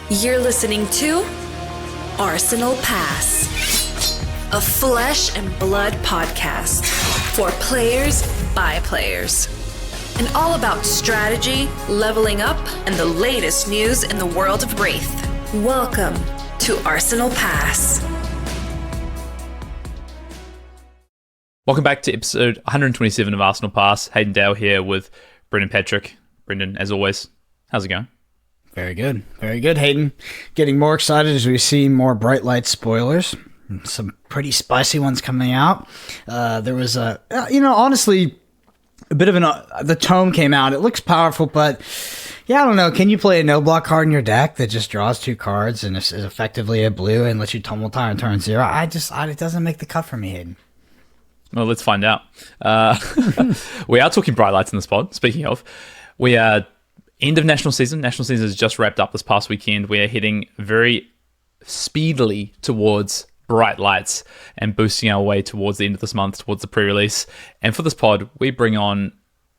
You're listening to Arsenal Pass, a flesh and blood podcast for players by players. And all about strategy, leveling up, and the latest news in the world of Wraith. Welcome to Arsenal Pass. Welcome back to episode 127 of Arsenal Pass. Hayden Dale here with Brendan Patrick. Brendan, as always, how's it going? Very good. Very good, Hayden. Getting more excited as we see more Bright Light spoilers. Some pretty spicy ones coming out. There was honestly, a bit of the tome came out. It looks powerful, but yeah, I don't know. Can you play a no-block card in your deck that just draws 2 cards and is effectively a blue and lets you tumble tire on turn 0? It doesn't make the cut for me, Hayden. Well, let's find out. We are talking Bright Lights in this pod. Speaking of, we are end of national season. National season has just wrapped up this past weekend. We are heading very speedily towards Bright Lights and boosting our way towards the end of this month, towards the pre-release. And for this pod, we bring on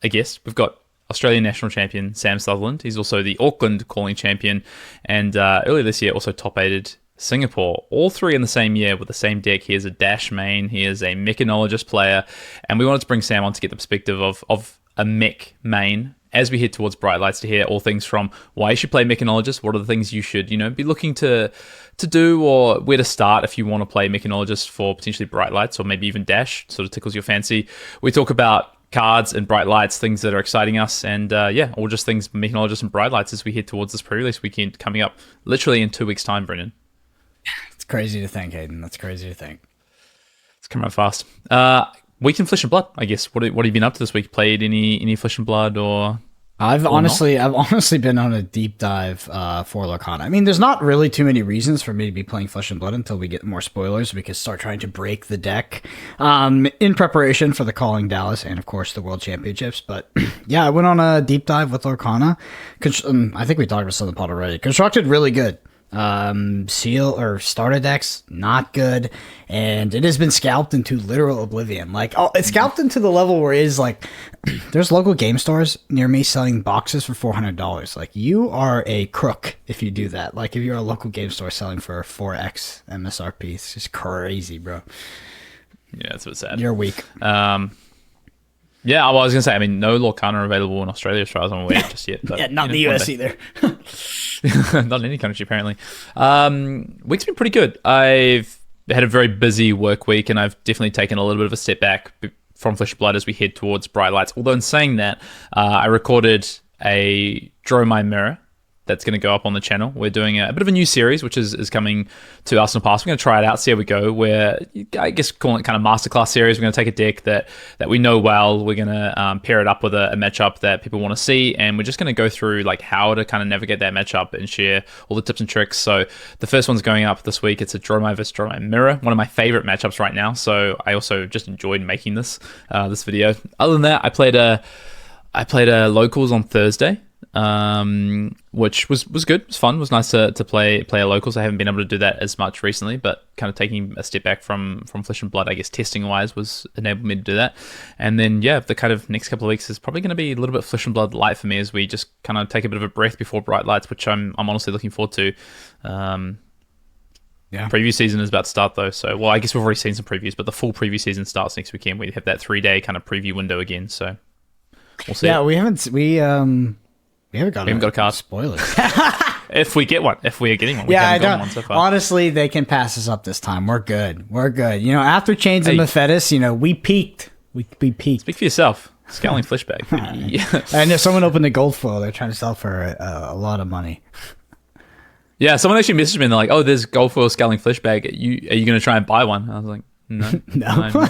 a guest. We've got Australian national champion Sam Sutherland. He's also the Auckland calling champion, and earlier this year also top-aided Singapore. All 3 in the same year with the same deck. He is a Dash main. He is a Mechanologist player, and we wanted to bring Sam on to get the perspective of a Mech main as we head towards Bright Lights, to hear all things from why you should play Mechanologist, what are the things you should, be looking to do, or where to start if you want to play Mechanologist for potentially Bright Lights, or maybe even Dash, sort of tickles your fancy. We talk about cards and Bright Lights, things that are exciting us, and or just things Mechanologist and Bright Lights as we head towards this pre-release weekend coming up literally in 2 weeks' time, Brendan. It's crazy to think, Hayden. That's crazy to think. It's coming up fast. Week in Flesh and Blood, I guess. What have you been up to this week? Played any Flesh and Blood or? I've honestly been on a deep dive for Lorcana. I mean, there's not really too many reasons for me to be playing Flesh and Blood until we get more spoilers. We can start trying to break the deck in preparation for the Calling Dallas and, of course, the World Championships. But yeah, I went on a deep dive with Lorcana. I think we talked about some of the pod already. Constructed really good. Seal or starter decks not good, and it has been scalped into literal oblivion. It's scalped into the level where it is like there's local game stores near me selling boxes for $400. Like, you are a crook if you do that. Like, if you're a local game store selling for 4x MSRP, it's just crazy, bro. Yeah, that's what's sad. You're weak. Yeah, I was going to say, I mean, no Lorcana available in Australia as far as I'm aware just yet. But, yeah, not in the US either. Not in any country, apparently. Week's been pretty good. I've had a very busy work week, and I've definitely taken a little bit of a step back from Flesh and Blood as we head towards Bright Lights. Although in saying that, I recorded a Draw My Mirror that's going to go up on the channel. We're doing a bit of a new series, which is coming to Arsenal Pass. We're going to try it out, see how we go. We're, I guess, calling it kind of masterclass series. We're going to take a deck that we know well. We're going to pair it up with a matchup that people want to see, and we're just going to go through like how to kind of navigate that matchup and share all the tips and tricks. So the first one's going up this week. It's a Draw My vs Draw My Mirror, one of my favorite matchups right now. So I also just enjoyed making this video. Other than that, I played a locals on Thursday. Which was good. It was fun. It was nice to play a locals. I haven't been able to do that as much recently, but kind of taking a step back from Flesh and Blood, I guess, testing wise, was enabled me to do that. And then the kind of next couple of weeks is probably going to be a little bit Flesh and Blood light for me as we just kind of take a bit of a breath before Bright Lights, which I'm honestly looking forward to. Preview season is about to start though, so I guess we've already seen some previews, but the full preview season starts next weekend. We have that 3-day kind of preview window again, so we'll see. Yeah, we haven't got a card. Spoilers. If we get one. If we are getting one. We yeah, haven't gotten one so far. Honestly, they can pass us up this time. We're good. After Chains and Mephetis, we peaked. We peaked. Speak for yourself. Scowling Fleshbag. And if someone opened a gold foil, they're trying to sell for a lot of money. Yeah, someone actually messaged me and they're like, "Oh, there's gold foil Scowling Fleshbag. Are you going to try and buy one?" I was like, "No." No.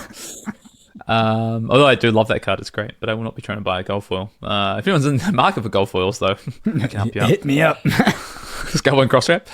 Although I do love that card, it's great, but I will not be trying to buy a gold foil. If anyone's in the market for gold foils, though, I can help you out. Hit me up. Just go one cross wrap.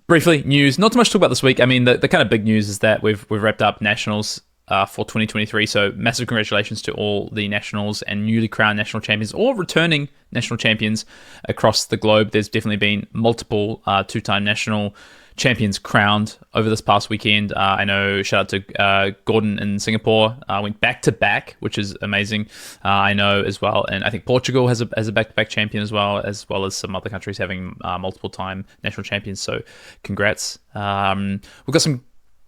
Briefly, news. Not too much to talk about this week. I mean, the kind of big news is that we've wrapped up nationals for 2023. So massive congratulations to all the nationals and newly crowned national champions or returning national champions across the globe. There's definitely been multiple two-time national champions crowned over this past weekend. I know, shout out to Gordon in Singapore, went back-to-back, which is amazing. I know as well, and I think Portugal has a back-to-back champion as well as some other countries having multiple-time national champions, so congrats. We've got some,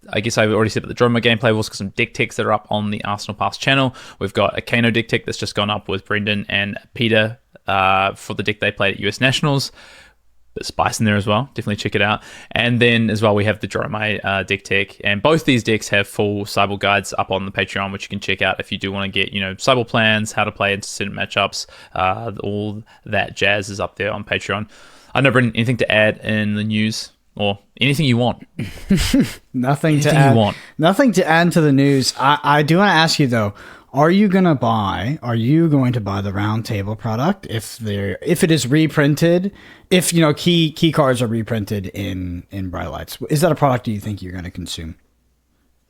I guess I've already said about the Droma gameplay. We've also got some deck techs that are up on the Arsenal Pass channel. We've got a Kano deck tech that's just gone up with Brendan and Peter for the deck they played at US Nationals. Bit of spice in there as well. Definitely check it out. And then as well, we have the Droma deck tech. And both these decks have full Cybele guides up on the Patreon, which you can check out if you do want to get, Cybele plans, how to play into certain matchups. All that jazz is up there on Patreon. I don't know, Brendan, anything to add in the news? Or anything you want. Nothing to add to the news. I do want to ask you though, are you going to buy the round table product if it is reprinted, if key cards are reprinted in Bright Lights? Is that a product do you think you're going to consume?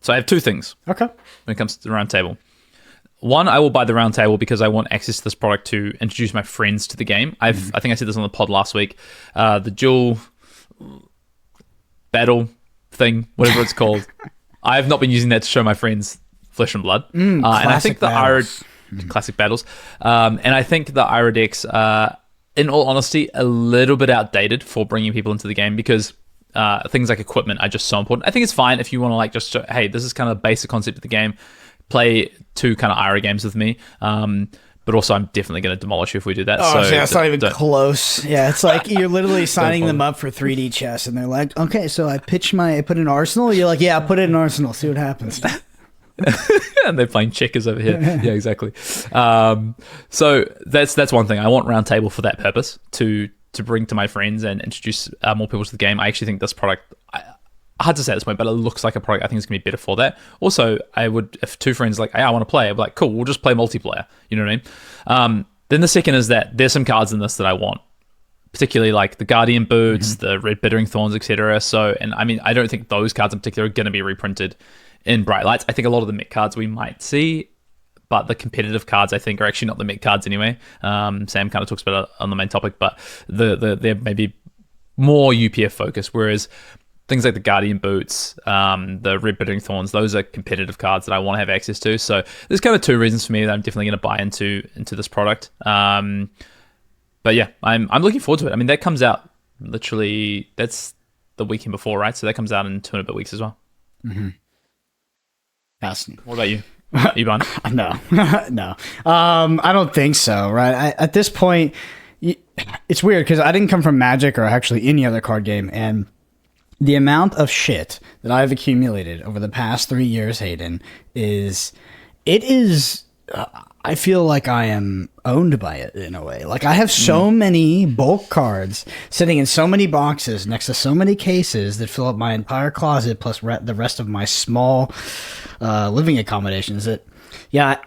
So I have two things. Okay. When it comes to the round table. One, I will buy the round table because I want access to this product to introduce my friends to the game. I think I said this on the pod last week. The dual battle thing, whatever it's called. I have not been using that to show my friends Flesh and Blood. And I think the Ira classic battles. And I think the Ira decks are, in all honesty, a little bit outdated for bringing people into the game because things like equipment are just so important. I think it's fine if you want to just show, hey, this is kind of the basic concept of the game. Play 2 kind of Ira games with me. But also, I'm definitely going to demolish you if we do that. Oh, so yeah, it's not even close. Yeah, it's like you're literally signing them up for 3D chess, and they're like, okay, so I put in Arsenal. You're like, yeah, put it in Arsenal. See what happens. And they're playing checkers over here. Yeah, exactly. So that's one thing. I want round table for that purpose to bring to my friends and introduce more people to the game. I actually think this product. Hard to say at this point, but it looks like a product I think is going to be better for that. Also, I would, if 2 friends are like, hey, I want to play, I'd be like, cool, we'll just play multiplayer. You know what I mean? Then the second is that there's some cards in this that I want, particularly like the Guardian Boots, the Red Bittering Thorns, etc. So, and I mean, I don't think those cards in particular are going to be reprinted in Bright Lights. I think a lot of the Mech cards we might see, but the competitive cards I think are actually not the Mech cards anyway. Sam kind of talks about it on the main topic, but they're maybe more UPF focused, whereas things like the Guardian Boots, the Red Bittering Thorns, those are competitive cards that I want to have access to. So there's kind of 2 reasons for me that I'm definitely going to buy into this product. But yeah, I'm looking forward to it. I mean, that comes out literally, that's the weekend before, right? So that comes out in 2 and a bit weeks as well. Mm-hmm. Fascinating. What about you? Are you buying? No. No. I don't think so, right? At this point, it's weird because I didn't come from Magic or actually any other card game, and the amount of shit that I've accumulated over the past 3 years, Hayden, I feel like I am owned by it in a way. Like I have so many bulk cards sitting in so many boxes next to so many cases that fill up my entire closet plus the rest of my small living accommodations that, yeah,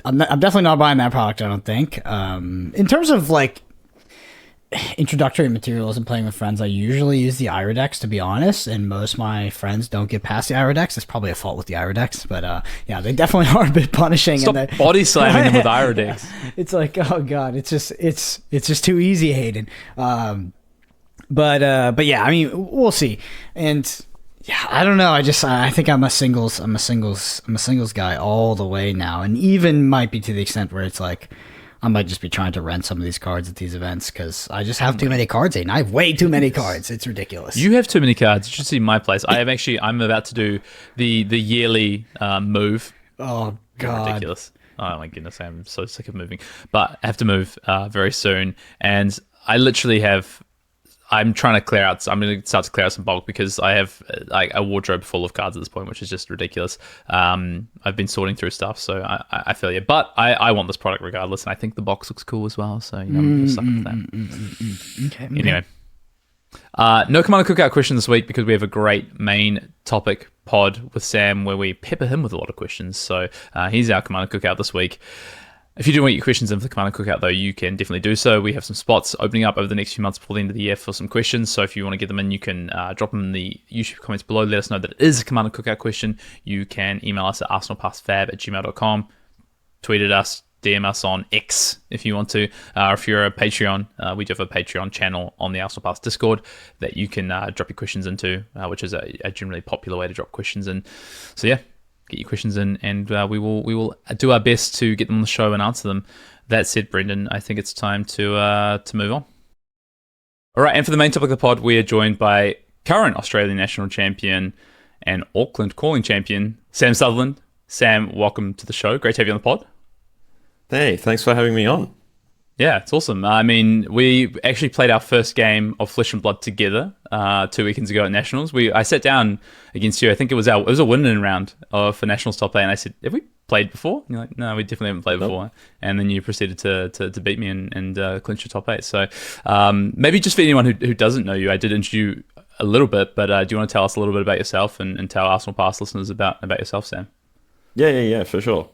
I'm definitely not buying that product, I don't think. In terms of like introductory materials and playing with friends, I usually use the Iridex, to be honest, and most of my friends don't get past the Iridex. It's probably a fault with the Iridex, but yeah, they definitely are a bit punishing. Stop body slamming them with Iridex. It's like, oh god, it's just too easy, Hayden. But yeah, I mean, we'll see. And yeah, I don't know. I think I'm a singles guy all the way now, and even might be to the extent where it's like, I might just be trying to rent some of these cards at these events because I just have too many cards, Aiden. I have way too many cards. It's ridiculous. You have too many cards. You should see my place. I'm about to do the yearly move. Oh, God. Ridiculous. Oh, my goodness. I'm so sick of moving. But I have to move very soon. And I literally I'm trying to clear out. I'm going to start to clear out some bulk because I have like a wardrobe full of cards at this point, which is just ridiculous. I've been sorting through stuff, so I feel you. But I want this product regardless, and I think the box looks cool as well. So I'm just stuck with that. Okay. Anyway, no Commander Cookout question this week because we have a great main topic pod with Sam where we pepper him with a lot of questions. So he's our Commander Cookout this week. If you do want your questions in for the Commander Cookout, though, you can definitely do so. We have some spots opening up over the next few months before the end of the year for some questions. So if you want to get them in, you can drop them in the YouTube comments below. Let us know that it is a Commander Cookout question. You can email us at arsenalpassfab@gmail.com. Tweet at us. DM us on X if you want to. Or if you're a Patreon, we do have a Patreon channel on the Arsenal Pass Discord that you can drop your questions into, which is a generally popular way to drop questions in. So yeah, get your questions in, and we will do our best to get them on the show and answer them. That said, Brendan, I think it's time to move on. All right, and for the main topic of the pod, we are joined by current Australian national champion and Auckland calling champion, Sam Sutherland. Sam, welcome to the show. Great to have you on the pod. Hey, thanks for having me on. Yeah, it's awesome. I mean, we actually played our first game of Flesh and Blood together 2 weekends ago at Nationals. I sat down against you. I think it was a win-in round for Nationals top 8, and I said, "Have we played before?" And you're like, "No, we definitely haven't played before." And then you proceeded to beat me and clinch your top 8. So maybe just for anyone who doesn't know you, I did introduce you a little bit, but do you want to tell us a little bit about yourself and tell Arsenal Pass listeners about yourself, Sam? Yeah, for sure.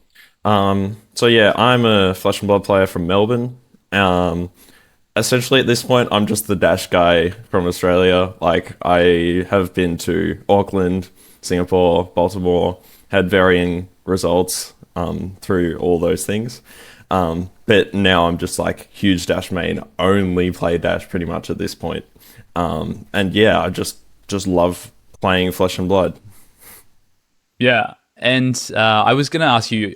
So yeah, I'm a Flesh and Blood player from Melbourne. Essentially at this point, I'm just the Dash guy from Australia. Like, I have been to Auckland, Singapore, Baltimore, had varying results through all those things. But now I'm just like huge Dash main, only play Dash pretty much at this point. And yeah, I just love playing Flesh and Blood. Yeah, and I was going to ask you,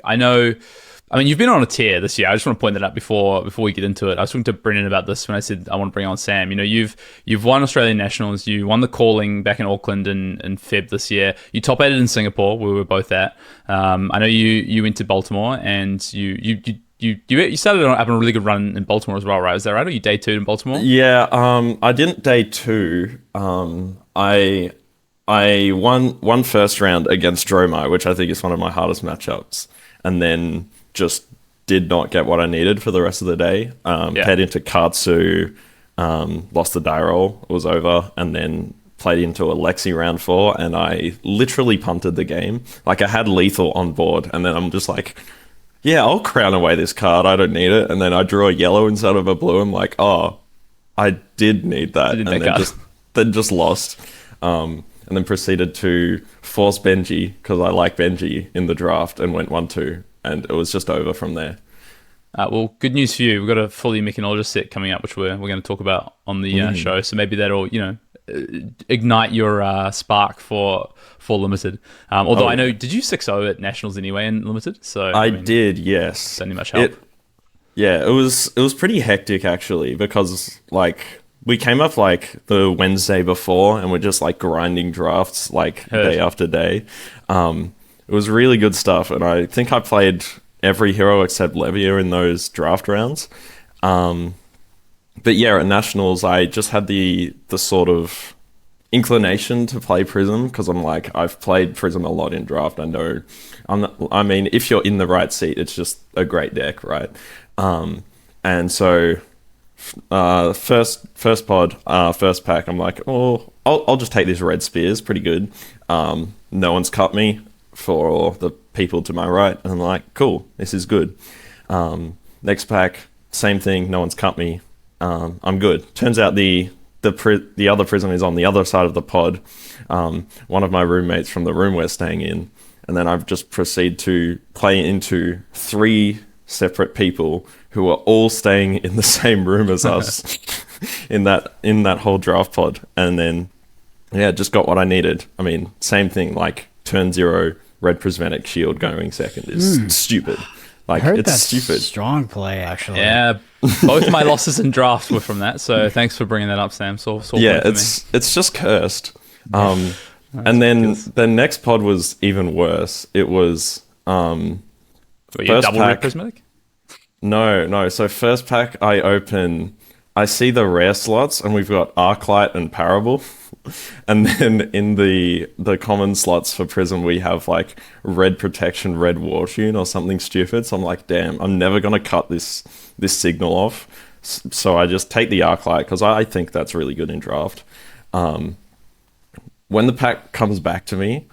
I mean, you've been on a tear this year. I just want to point that out before we get into it. I was talking to Brendan about this when I said I want to bring on Sam. You know, you've won Australian Nationals. You won the calling back in Auckland in Feb this year. You top 8'd in Singapore, where we were both at. I know you went to Baltimore, and you started up on a really good run in Baltimore as well, right? Is that right? Or you day 2 in Baltimore? Yeah, I didn't day 2. I won first round against Dromai, which I think is one of my hardest matchups, and then just did not get what I needed for the rest of the day. Paired into Katsu, lost the die roll, it was over, and then played into Alexi round 4, and I literally punted the game. Like, I had lethal on board, and then I'm just like, yeah, I'll crown away this card, I don't need it. And then I drew a yellow instead of a blue. I'm like, oh, I did need that. And then just lost. And then proceeded to force Benji, because I like Benji in the draft, and went 1-2. And it was just over from there. Well, good news for you. We've got a fully Mechanologist set coming up, which we're going to talk about on the show. So maybe that'll, ignite your spark for Limited. Although I know, did you 6-0 at Nationals anyway in Limited? So I did, yes. Don't need much help. It was pretty hectic actually, because like we came up like the Wednesday before, and we're just like grinding drafts like day after day. It was really good stuff, and I think I played every hero except Levia in those draft rounds. But yeah, at Nationals, I just had the sort of inclination to play Prism, because I'm like, I've played Prism a lot in draft. I know, if you're in the right seat, it's just a great deck, right? And so first pod, first pack, I'm like, oh, I'll just take these red spears, pretty good. No one's cut me for the people to my right, and I'm like, cool, this is good. Next pack, same thing, no one's cut me. I'm good. Turns out the other Prism is on the other side of the pod. One of my roommates from the room we're staying in, and then I've just proceeded to play into 3 separate people who are all staying in the same room as us in that whole draft pod, and then just got what I needed. I mean, same thing, like turn 0 red prismatic shield going second is stupid. Like, it's stupid. Strong play, actually. Yeah, both my losses in draft were from that. So thanks for bringing that up, Sam. It's just cursed. And then the next pod was even worse. It was double red prismatic? No. So first pack I see the rare slots, and we've got Arclight and Parable. And then in the common slots for Prism, we have like red protection, red war tune, or something stupid. So I'm like, damn, I'm never gonna cut this signal off. So I just take the Arclight, because I think that's really good in draft. When the pack comes back to me,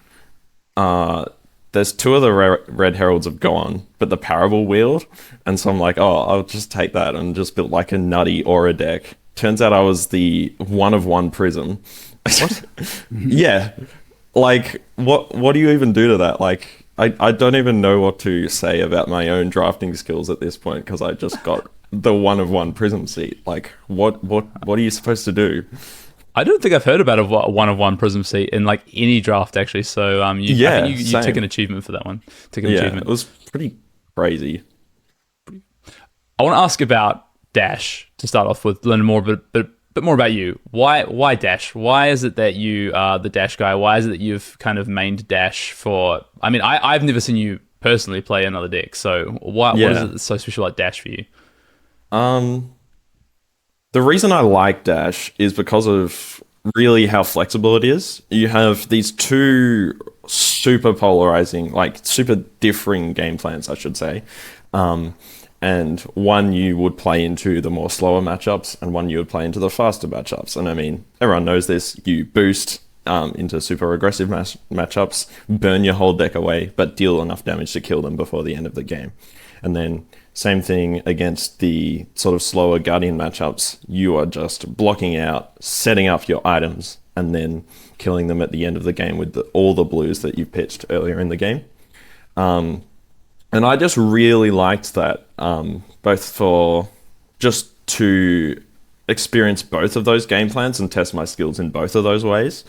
there's 2 of the red heralds have gone, but the Parable wheeled, and so I'm like, oh, I'll just take that and just build like a nutty aura deck. Turns out I was the 1 of 1 Prism. What? Yeah. Like, what do you even do to that? Like, I don't even know what to say about my own drafting skills at this point because I just got the 1 of 1 prism seat. Like, what are you supposed to do? I don't think I've heard about a 1 of 1 prism seat in like any draft actually. So I think you took an achievement for that one. It was pretty crazy. I want to ask about Dash to start off with, learn more, but more about you. Why Dash? Why is it that you are the Dash guy? Why is it that you've kind of mained Dash for? I mean, I've never seen you personally play another deck. So what is it that's so special about Dash for you? The reason I like Dash is because of really how flexible it is. You have these two super polarizing, like super differing game plans, I should say. And one you would play into the more slower matchups, and one you would play into the faster matchups. And I mean, everyone knows this. You boost into super aggressive matchups, burn your whole deck away, but deal enough damage to kill them before the end of the game. And then same thing against the sort of slower Guardian matchups. You are just blocking out, setting up your items, and then killing them at the end of the game with all the blues that you pitched earlier in the game. And I just really liked that, both for just to experience both of those game plans and test my skills in both of those ways,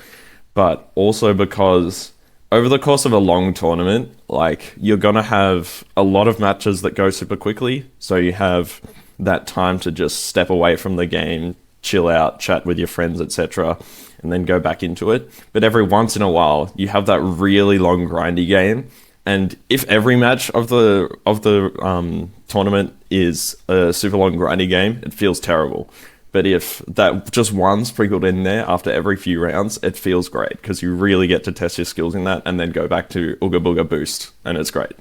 but also because over the course of a long tournament, like, you're going to have a lot of matches that go super quickly, so you have that time to just step away from the game, chill out, chat with your friends, etc., and then go back into it. But every once in a while, you have that really long grindy game. And if every match of the tournament is a super long grindy game, it feels terrible. But if that just one sprinkled in there after every few rounds, it feels great because you really get to test your skills in that and then go back to Ooga Booga Boost, and it's great.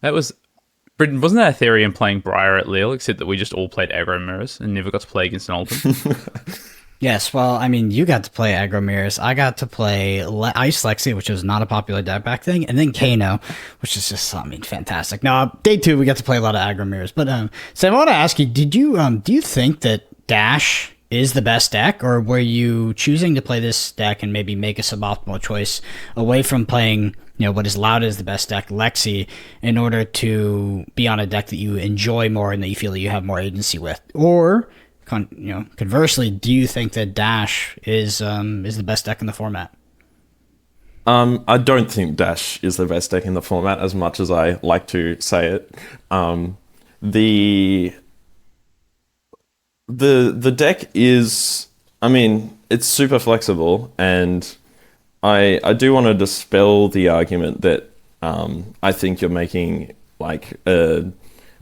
That was, Brendan, wasn't that a theory in playing Briar at Lille, except that we just all played aggro mirrors and never got to play against an Ultim? Yes, well, I mean, you got to play aggro mirrors. I got to play Ice Lexi, which was not a popular deck back thing, and then Kano, which is just, I mean, fantastic. Now, day 2, we got to play a lot of aggro mirrors. But Sam, I want to ask you, do you think that Dash is the best deck, or were you choosing to play this deck and maybe make a suboptimal choice away from playing, what is lauded as the best deck, Lexi, in order to be on a deck that you enjoy more and that you feel that you have more agency with? Or conversely, do you think that Dash is the best deck in the format? I don't think Dash is the best deck in the format as much as I like to say it. The deck is, I mean, it's super flexible, and I do want to dispel the argument that I think you're making like a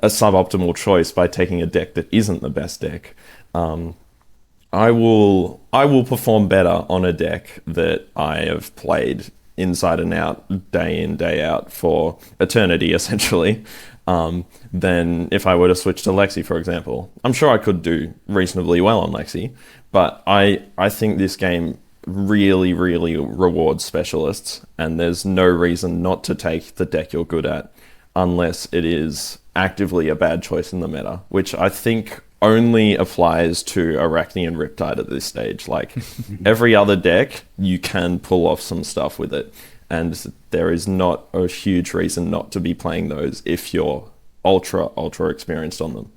suboptimal choice by taking a deck that isn't the best deck. I will perform better on a deck that I have played inside and out, day in, day out for eternity, essentially, than if I were to switch to Lexi, for example. I'm sure I could do reasonably well on Lexi, but I think this game really, really rewards specialists, and there's no reason not to take the deck you're good at unless it is actively a bad choice in the meta, which I think only applies to Arachne and Riptide at this stage. Like, every other deck, you can pull off some stuff with it, and there is not a huge reason not to be playing those if you're ultra experienced on them.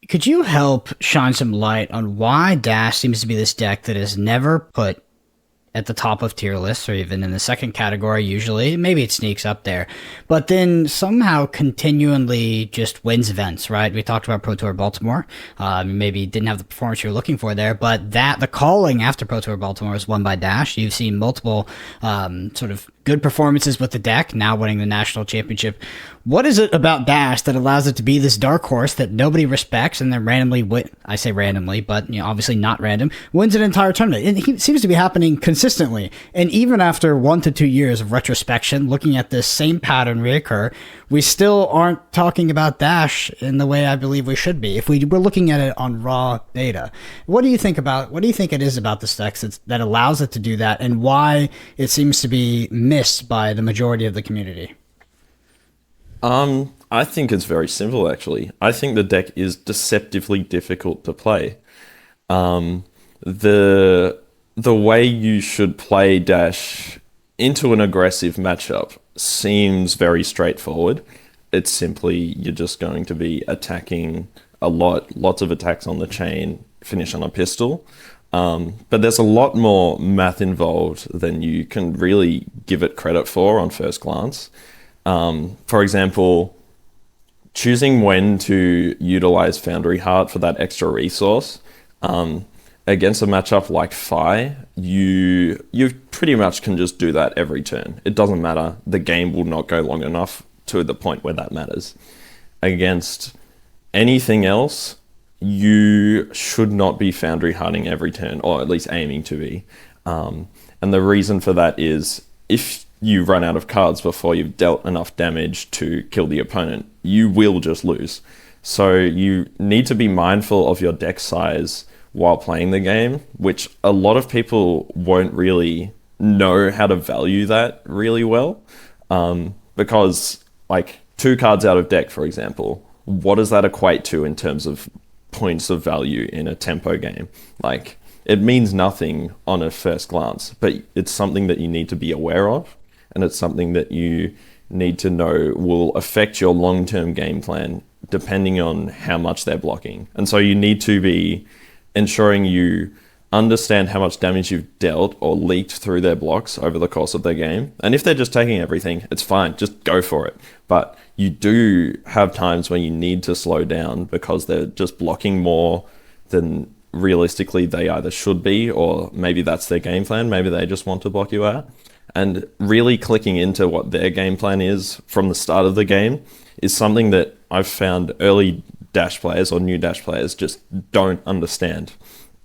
Could you help shine some light on why Dash seems to be this deck that is never put at the top of tier lists, or even in the second category usually? Maybe it sneaks up there, but then somehow continually just wins events, right? We talked about Pro Tour Baltimore. Maybe didn't have the performance you were looking for there, but the calling after Pro Tour Baltimore was won by Dash. You've seen multiple sort of good performances with the deck, now winning the national championship. What is it about Dash that allows it to be this dark horse that nobody respects and then randomly I say randomly, but obviously not random, wins an entire tournament? It seems to be happening consistently. And even after 1 to 2 years of retrospection, looking at this same pattern reoccur, we still aren't talking about Dash in the way I believe we should be if we were looking at it on raw data. What do you think it is about this deck that allows it to do that, and why it seems to be missed by the majority of the community? I think it's very simple, actually. I think the deck is deceptively difficult to play. The way you should play Dash into an aggressive matchup seems very straightforward. It's simply you're just going to be attacking lots of attacks on the chain, finish on a pistol. But there's a lot more math involved than you can really give it credit for on first glance. For example, choosing when to utilize Foundry Heart for that extra resource. Against a matchup like Fi, you pretty much can just do that every turn. It doesn't matter. The game will not go long enough to the point where that matters. Against anything else, you should not be Foundry Hearting every turn, or at least aiming to be. And the reason for that is if you run out of cards before you've dealt enough damage to kill the opponent, you will just lose. So you need to be mindful of your deck size while playing the game, which a lot of people won't really know how to value that really well. Because, like, 2 cards out of deck, for example, what does that equate to in terms of points of value in a tempo game? Like, it means nothing on a first glance, but it's something that you need to be aware of, and it's something that you need to know will affect your long-term game plan depending on how much they're blocking. And so you need to be ensuring you understand how much damage you've dealt or leaked through their blocks over the course of their game. And if they're just taking everything, it's fine, just go for it. But you do have times when you need to slow down because they're just blocking more than realistically they either should be, or maybe that's their game plan, maybe they just want to block you out. And really clicking into what their game plan is from the start of the game is something that I've found early Dash players or new Dash players just don't understand.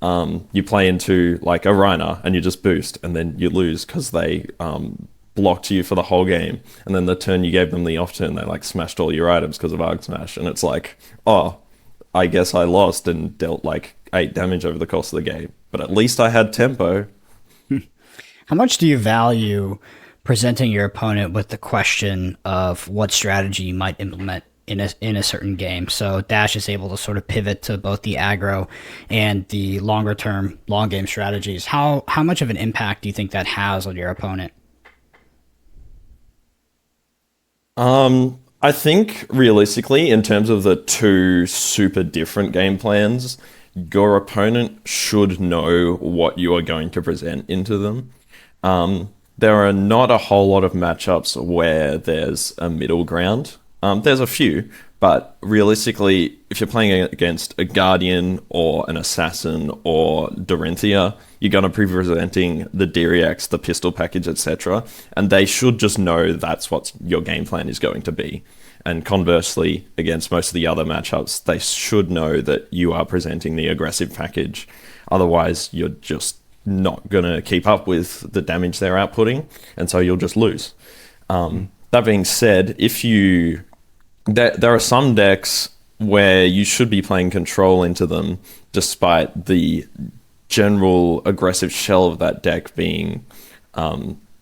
You play into like a Reiner and you just boost, and then you lose because they blocked you for the whole game, and then the turn you gave them the off turn, they like smashed all your items because of Arg Smash, and it's like, oh, I guess I lost and dealt like 8 damage over the course of the game, but at least I had tempo. How much do you value presenting your opponent with the question of what strategy you might implement in a certain game? So Dash is able to sort of pivot to both the aggro and the longer term long game strategies. How much of an impact do you think that has on your opponent? I think realistically, in terms of the 2 super different game plans, your opponent should know what you are going to present into them. There are not a whole lot of matchups where there's a middle ground. There's a few, but realistically, if you're playing against a Guardian or an Assassin or Dorinthia, you're going to be presenting the Diriax, the pistol package, etc. And they should just know that's what your game plan is going to be. And conversely, against most of the other matchups, they should know that you are presenting the aggressive package. Otherwise, you're just not going to keep up with the damage they're outputting, and so you'll just lose. That being said, there are some decks where you should be playing control into them despite the general aggressive shell of that deck being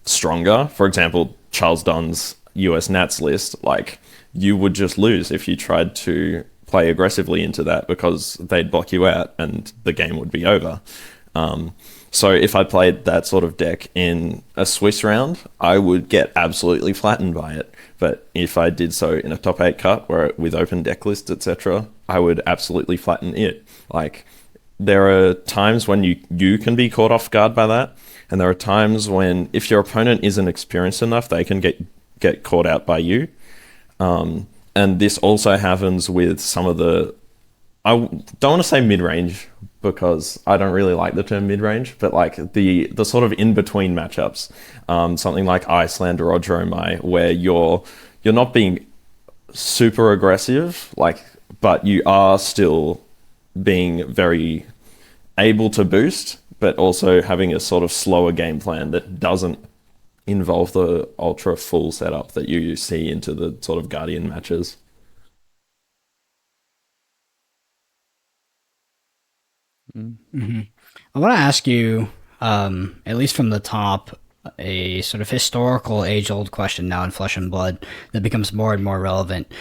stronger. For example, Charles Dunn's US Nats list, like, you would just lose if you tried to play aggressively into that because they'd block you out and the game would be over. So if I played that sort of deck in a Swiss round, I would get absolutely flattened by it. But if I did so in a top 8 cut with open deck lists, etc., I would absolutely flatten it. Like, there are times when you can be caught off guard by that, and there are times when if your opponent isn't experienced enough, they can get caught out by you. And this also happens with some of the, I don't want to say mid-range because I don't really like the term mid-range, but like the sort of in-between matchups, something like Iceland or Odromai, where you're not being super aggressive, like, but you are still being very able to boost, but also having a sort of slower game plan that doesn't involve the ultra full setup that you see into the sort of Guardian matches. Mm-hmm. I want to ask you, at least from the top, a sort of historical age-old question now in Flesh and Blood that becomes more and more relevant,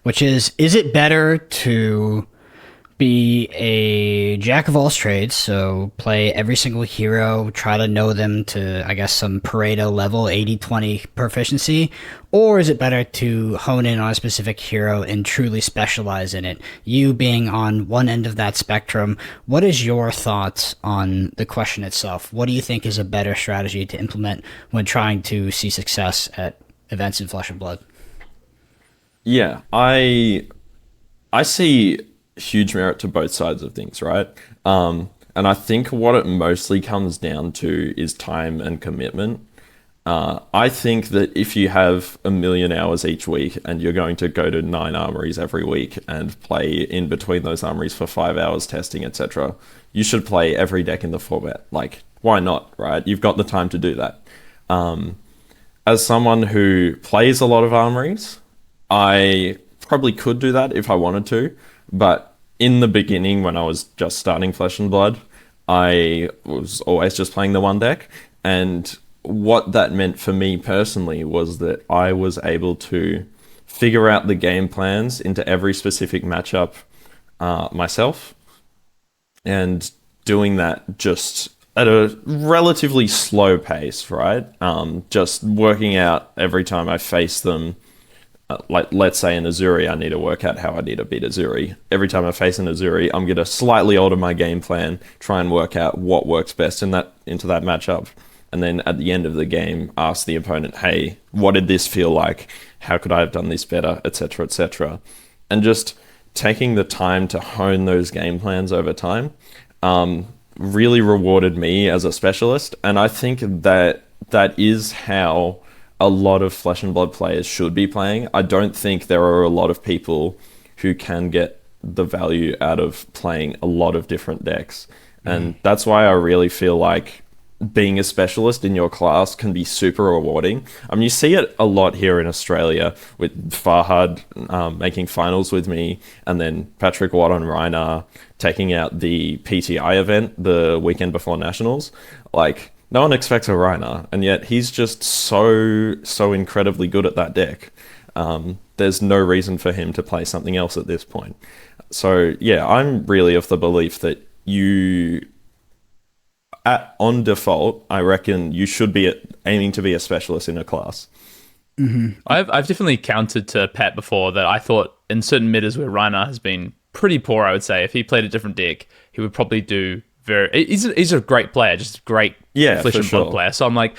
which is it better to be a jack of all trades, so play every single hero, try to know them to, I guess, some Pareto level, 80-20 proficiency? Or is it better to hone in on a specific hero and truly specialize in it? You being on one end of that spectrum, what is your thoughts on the question itself? What do you think is a better strategy to implement when trying to see success at events in Flesh and Blood? Yeah, I see huge merit to both sides of things, right? And I think what it mostly comes down to is time and commitment. I think that if you have 1 million hours each week and you're going to go to 9 armories every week and play in between those armories for 5 hours testing, etc., you should play every deck in the format. Like, why not, right? You've got the time to do that. As someone who plays a lot of armories, I probably could do that if I wanted to, but in the beginning, when I was just starting Flesh and Blood, I was always just playing the one deck. And what that meant for me personally was that I was able to figure out the game plans into every specific matchup myself. And doing that just at a relatively slow pace, right? Just working out every time I face them. Like, let's say in Azuri, I need to work out how I need to beat Azuri. Every time I face an Azuri, I'm going to slightly alter my game plan, try and work out what works best into that matchup. And then at the end of the game, ask the opponent, hey, what did this feel like? How could I have done this better? Etc., etc. And just taking the time to hone those game plans over time really rewarded me as a specialist. And I think that is how a lot of Flesh and Blood players should be playing. I don't think there are a lot of people who can get the value out of playing a lot of different decks. And that's why I really feel like being a specialist in your class can be super rewarding. I mean, you see it a lot here in Australia with Farhad making finals with me, and then Patrick Watt on Rhinar taking out the PTI event the weekend before Nationals. Like, no one expects a Rhinar, and yet he's just so incredibly good at that deck. There's no reason for him to play something else at this point. So yeah, I'm really of the belief that on default, I reckon you should be aiming to be a specialist in a class. Mm-hmm. I've definitely countered to Pat before that I thought in certain metas where Rhinar has been pretty poor, I would say, if he played a different deck, he would probably do he's a great player, just a great Flesh and Blood player. So I'm like,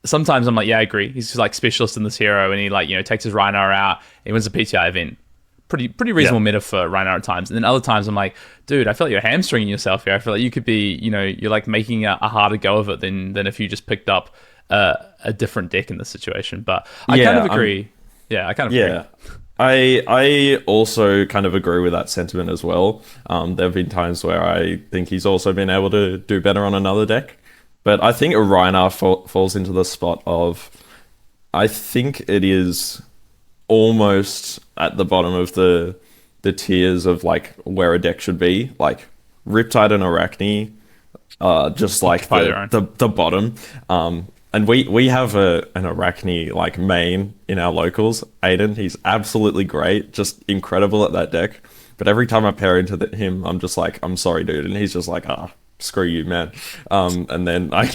sometimes I'm like, yeah, I agree. He's just like specialist in this hero, and he like, takes his Rhinar out, he wins the PTI event. Pretty reasonable meta for Rhinar at times. And then other times I'm like, dude, I feel like you're hamstringing yourself here. I feel like you could be, you're like making a harder go of it than if you just picked up a different deck in this situation. But I kind of agree. I kind of agree. I also kind of agree with that sentiment as well. There have been times where I think he's also been able to do better on another deck. But I think Rhinar falls into the spot of, I think it is almost at the bottom of the tiers of like where a deck should be. Like Riptide and Arachne, just like the bottom. And we have an Arachne like main in our locals, Aiden. He's absolutely great, just incredible at that deck. But every time I pair into him, I'm just like, I'm sorry, dude. And he's just like, screw you, man. And then I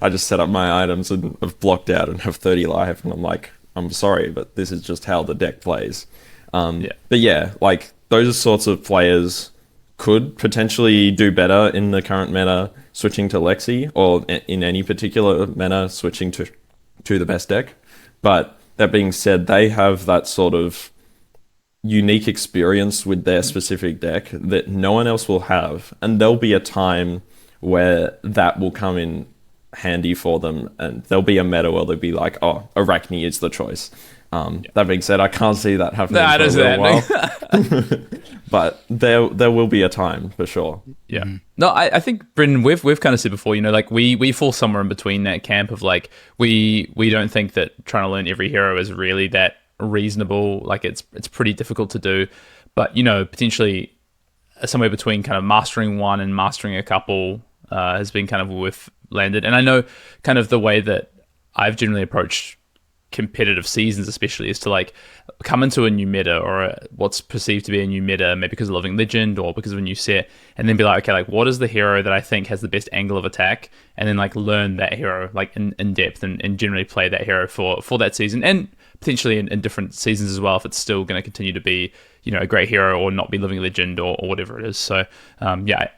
just set up my items and have blocked out and have 30 life. And I'm like, I'm sorry, but this is just how the deck plays. But yeah, like those sorts of players could potentially do better in the current meta switching to Lexi, or in any particular meta switching to the best deck. But that being said, they have that sort of unique experience with their specific deck that no one else will have, and there'll be a time where that will come in handy for them, and there'll be a meta where they'll be like, oh, Arachne is the choice. That being said, I can't see that happening for a little while. But there will be a time for sure. Yeah. No, I think, Brendan, we've kind of said before, like we fall somewhere in between that camp of like we don't think that trying to learn every hero is really that reasonable. Like it's pretty difficult to do, but potentially somewhere between kind of mastering one and mastering a couple has been kind of where we've landed. And I know kind of the way that I've generally approached competitive seasons, especially, is to like come into a new meta or what's perceived to be a new meta, maybe because of Living Legend or because of a new set, and then be like, okay, like what is the hero that I think has the best angle of attack, and then like learn that hero like in depth and generally play that hero for that season, and potentially in different seasons as well, if it's still going to continue to be, you know, a great hero or not be Living Legend or whatever it is. So yeah,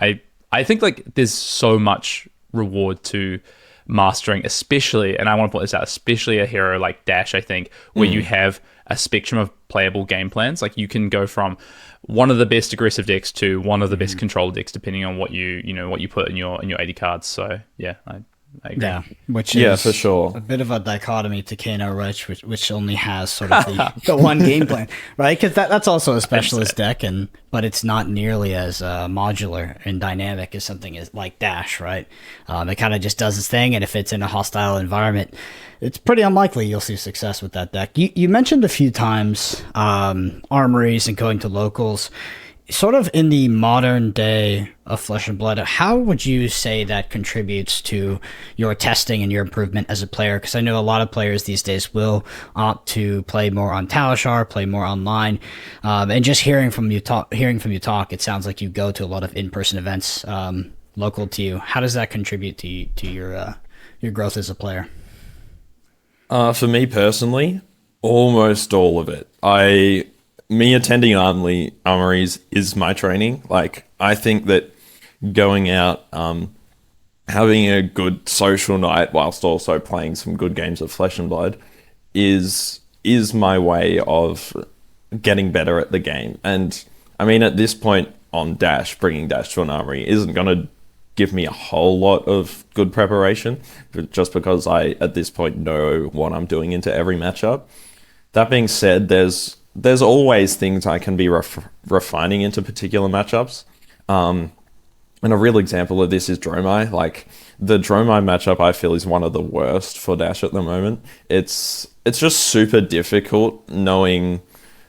I think like there's so much reward to mastering, especially, and I want to point this out, especially a hero like Dash, I think, where you have a spectrum of playable game plans. Like you can go from one of the best aggressive decks to one of the best control decks, depending on what you put in your 80 cards. So yeah, I agree. Yeah, which is for sure a bit of a dichotomy to Kano Rush, which only has sort of the one game plan, right? Because that's also a specialist deck, but it's not nearly as modular and dynamic as something like Dash, right? It kind of just does its thing, and if it's in a hostile environment, it's pretty unlikely you'll see success with that deck. You mentioned a few times armories and going to locals. Sort of in the modern day of Flesh and Blood, how would you say that contributes to your testing and your improvement as a player? Because I know a lot of players these days will opt to play more on Talishar, play more online, and just hearing from you talk, it sounds like you go to a lot of in-person events local to you. How does that contribute to your growth as a player? For me personally, almost all of it. Me attending armories is my training. Like, I think that going out, having a good social night whilst also playing some good games of Flesh and Blood is my way of getting better at the game. And I mean, at this point on Dash, bringing Dash to an armory isn't going to give me a whole lot of good preparation, just because I, at this point, know what I'm doing into every matchup. That being said, there's always things I can be refining into particular matchups. And a real example of this is Dromai. Like, the Dromai matchup I feel is one of the worst for Dash at the moment. It's just super difficult knowing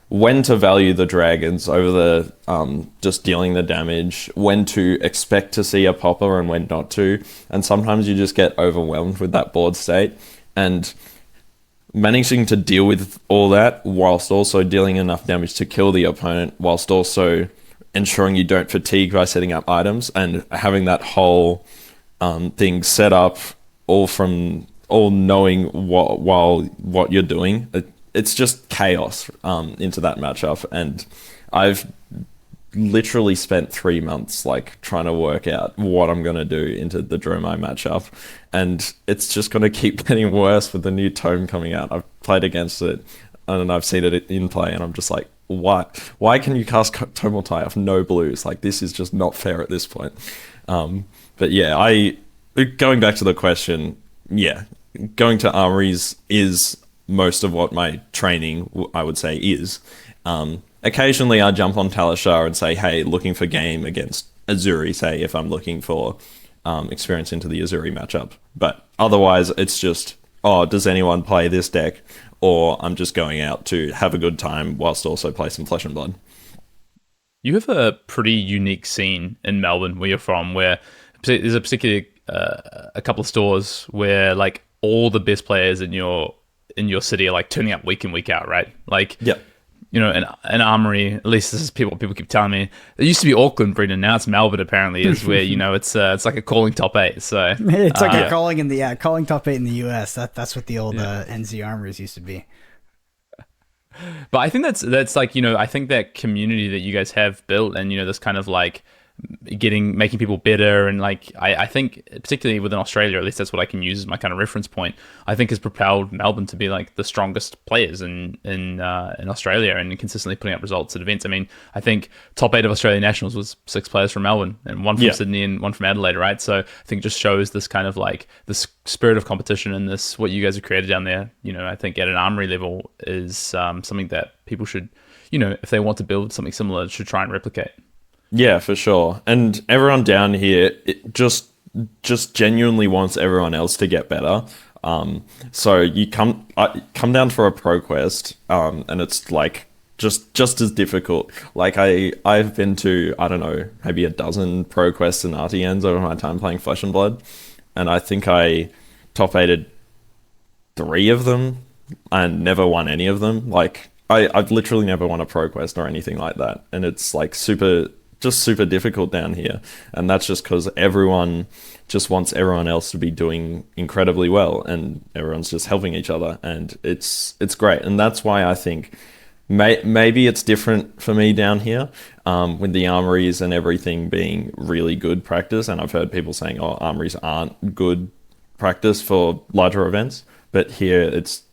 when to value the dragons over the just dealing the damage, when to expect to see a popper and when not to. And sometimes you just get overwhelmed with that board state. And managing to deal with all that whilst also dealing enough damage to kill the opponent, whilst also ensuring you don't fatigue by setting up items, and having that whole thing set up, all knowing what you're doing. It's just chaos into that matchup, and I've literally spent 3 months like trying to work out what I'm going to do into the Dromai matchup, and it's just going to keep getting worse with the new tome coming out. I've played against it and I've seen it in play, and I'm just like, why can you cast Tomotai off no blues? Like, this is just not fair at this point. But yeah, going back to the question, yeah, going to armories is most of what my training, I would say, is. Occasionally I jump on Talishar and say, hey, looking for game against Azuri, say, if I'm looking for experience into the Azuri matchup. But otherwise, it's just, oh, does anyone play this deck? Or I'm just going out to have a good time whilst also play some Flesh and Blood. You have a pretty unique scene in Melbourne where you're from, where there's a particularly a couple of stores where like all the best players in your city are like turning up week in, week out, right? Like, yep. You know, an armory, at least this is people keep telling me. It used to be Auckland, Brendan. Now it's Melbourne, apparently, is where, you know, it's like a calling top 8. So it's like a calling top 8 in the US. That's what the old NZ armories used to be. But I think that's like, you know, I think that community that you guys have built, and, you know, this kind of like making people better, and like I think particularly within Australia, at least that's what I can use as my kind of reference point, I think has propelled Melbourne to be like the strongest players in Australia, and consistently putting up results at events. I mean, I think top 8 of Australian Nationals was 6 players from Melbourne, and 1 from Sydney and 1 from Adelaide, right? So I think it just shows this kind of like this spirit of competition, and this what you guys have created down there, you know, I think at an armory level is something that people should, you know, if they want to build something similar, should try and replicate. Yeah, for sure. And everyone down here just genuinely wants everyone else to get better. So you come down for a pro quest, and it's like just as difficult. Like I've been to, I don't know, maybe a dozen pro quests and RTNs over my time playing Flesh and Blood, and I think I top 8'd 3 of them, and never won any of them. Like I've literally never won a pro quest or anything like that, and it's like super difficult down here, and that's just because everyone just wants everyone else to be doing incredibly well, and everyone's just helping each other, and it's great. And that's why I think maybe it's different for me down here, with the armories and everything being really good practice. And I've heard people saying, oh, armories aren't good practice for larger events, but here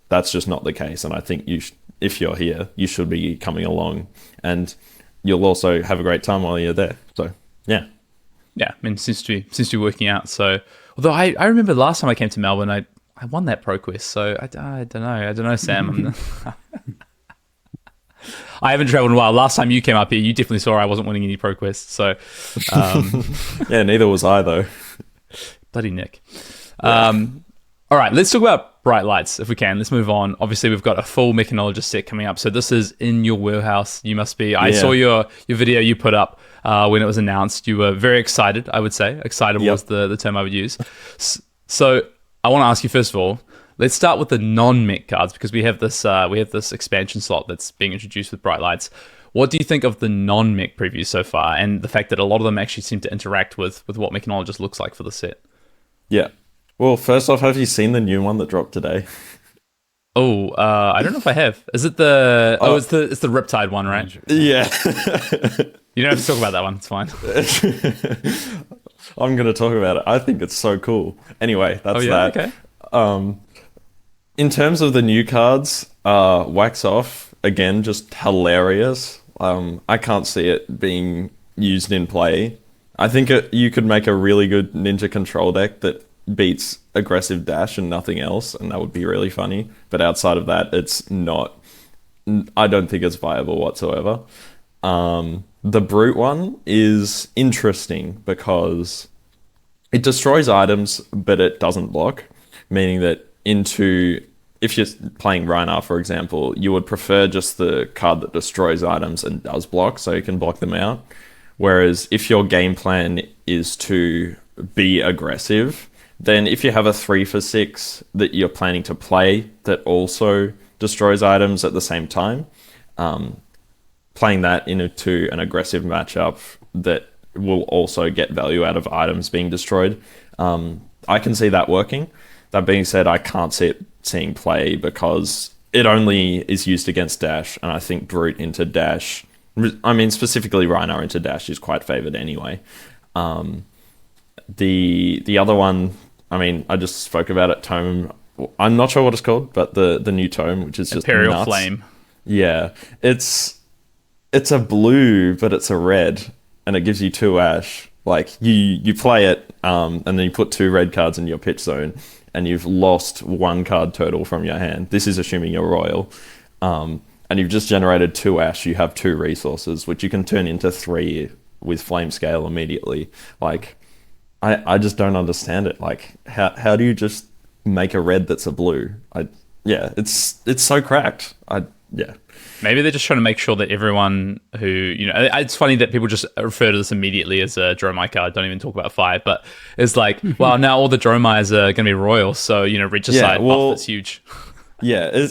that's just not the case. And I think if you're here, you should be coming along, and you'll also have a great time while you're there. So yeah. Yeah, I mean, since we're working out. So, although I remember the last time I came to Melbourne, I won that pro quest. So I don't know, Sam. I haven't traveled in a while. Last time you came up here, you definitely saw I wasn't winning any pro quests. So, yeah, neither was I though. Bloody Nick. All right, let's talk about bright lights if we can. Let's move on. Obviously, we've got a full Mechanologist set coming up. So this is in your wheelhouse. You must be. I saw your video you put up when it was announced. You were very excited, I would say. Excitable was the term I would use. So I want to ask you, first of all, let's start with the non-mech cards, because we have this expansion slot that's being introduced with bright lights. What do you think of the non-mech previews so far, and the fact that a lot of them actually seem to interact with what Mechanologist looks like for the set? Yeah. Well, first off, have you seen the new one that dropped today? Oh, I don't know if I have. Is it the? Oh, it's the Riptide one, right? Yeah. You don't have to talk about that one. It's fine. I'm going to talk about it. I think it's so cool. Anyway, that's that. Okay. In terms of the new cards, Wax Off, again, just hilarious. I can't see it being used in play. I think you could make a really good ninja control deck that beats aggressive dash and nothing else, and that would be really funny. But outside of that, it's not. I don't think it's viable whatsoever. The Brute one is interesting because it destroys items, but it doesn't block, meaning that if you're playing Rhinar, for example, you would prefer just the card that destroys items and does block, so you can block them out. Whereas if your game plan is to be aggressive, then if you have a 3-for-6 that you're planning to play that also destroys items at the same time, playing that into an aggressive matchup that will also get value out of items being destroyed, I can see that working. That being said, I can't see it seeing play because it only is used against Dash, and I think Brute into Dash, I mean specifically Rhinar into Dash, is quite favored anyway. The other one, I mean, I just spoke about it, Tome. I'm not sure what it's called, but the new Tome, which is just Imperial nuts. Flame. Yeah, it's a blue, but it's a red, and it gives you 2 ash. Like you play it, and then you put 2 red cards in your pitch zone, and you've lost 1 card total from your hand. This is assuming you're royal, and you've just generated 2 ash. You have 2 resources, which you can turn into 3 with Flame Scale immediately. Like, I just don't understand it. Like, how do you just make a red that's a blue? It's so cracked. Maybe they're just trying to make sure that everyone who, it's funny that people just refer to this immediately as a Dromai card, don't even talk about fire, but it's like, well, now all the Dromais are going to be royal, so, Regicide buff is huge. Yeah,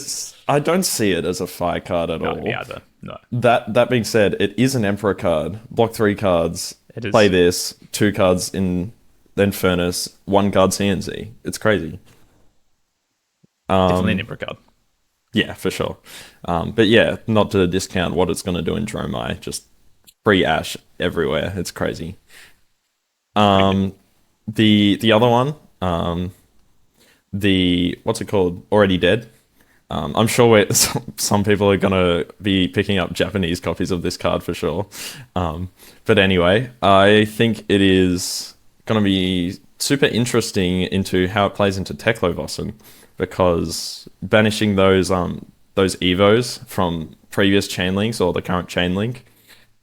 I don't see it as a fire card at all. Me either, no. That being said, it is an Emperor card. Block 3 cards, it is. Play this, 2 cards in then Furnace, 1 card CNZ. It's crazy. Definitely an Emperor card. Yeah, for sure. But yeah, not to discount what it's going to do in Dromai. Just free ash everywhere. It's crazy. The other one, what's it called? Already Dead. I'm sure some people are going to be picking up Japanese copies of this card for sure. But anyway, I think it is going to be super interesting into how it plays into Teklo-Vossen, because banishing those evos from previous chain links or the current chain link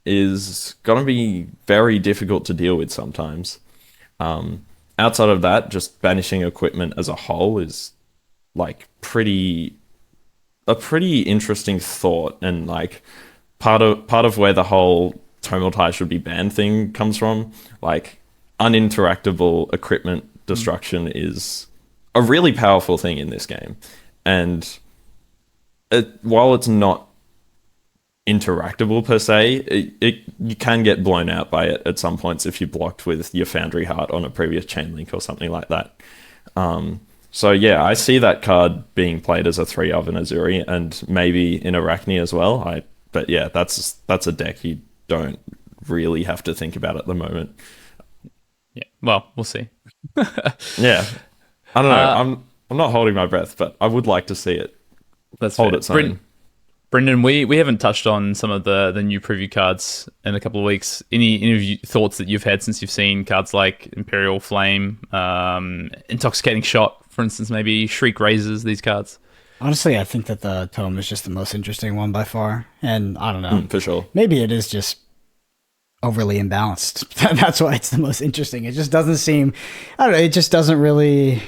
is going to be very difficult to deal with sometimes. Outside of that, just banishing equipment as a whole is like a pretty interesting thought, and like part of where the whole Tomiltai should be banned thing comes from. Like, uninteractable equipment destruction is a really powerful thing in this game, and while it's not interactable per se, you can get blown out by it at some points if you blocked with your Foundry Heart on a previous chain link or something like that. So yeah, I see that card being played as a 3 of an Azuri and maybe in Arachne as well. But yeah, that's a deck you don't really have to think about at the moment. Yeah, well, we'll see. Yeah, I don't know. I'm not holding my breath, but I would like to see it hold its own. Brendan, we haven't touched on some of the new preview cards in a couple of weeks. Any of you thoughts that you've had since you've seen cards like Imperial Flame, Intoxicating Shot, for instance, maybe Shriek Razors, these cards? Honestly, I think that the tome is just the most interesting one by far. And I don't know. For sure. Maybe it is just overly imbalanced. That's why it's the most interesting. It just doesn't seem, I don't know, it just doesn't really,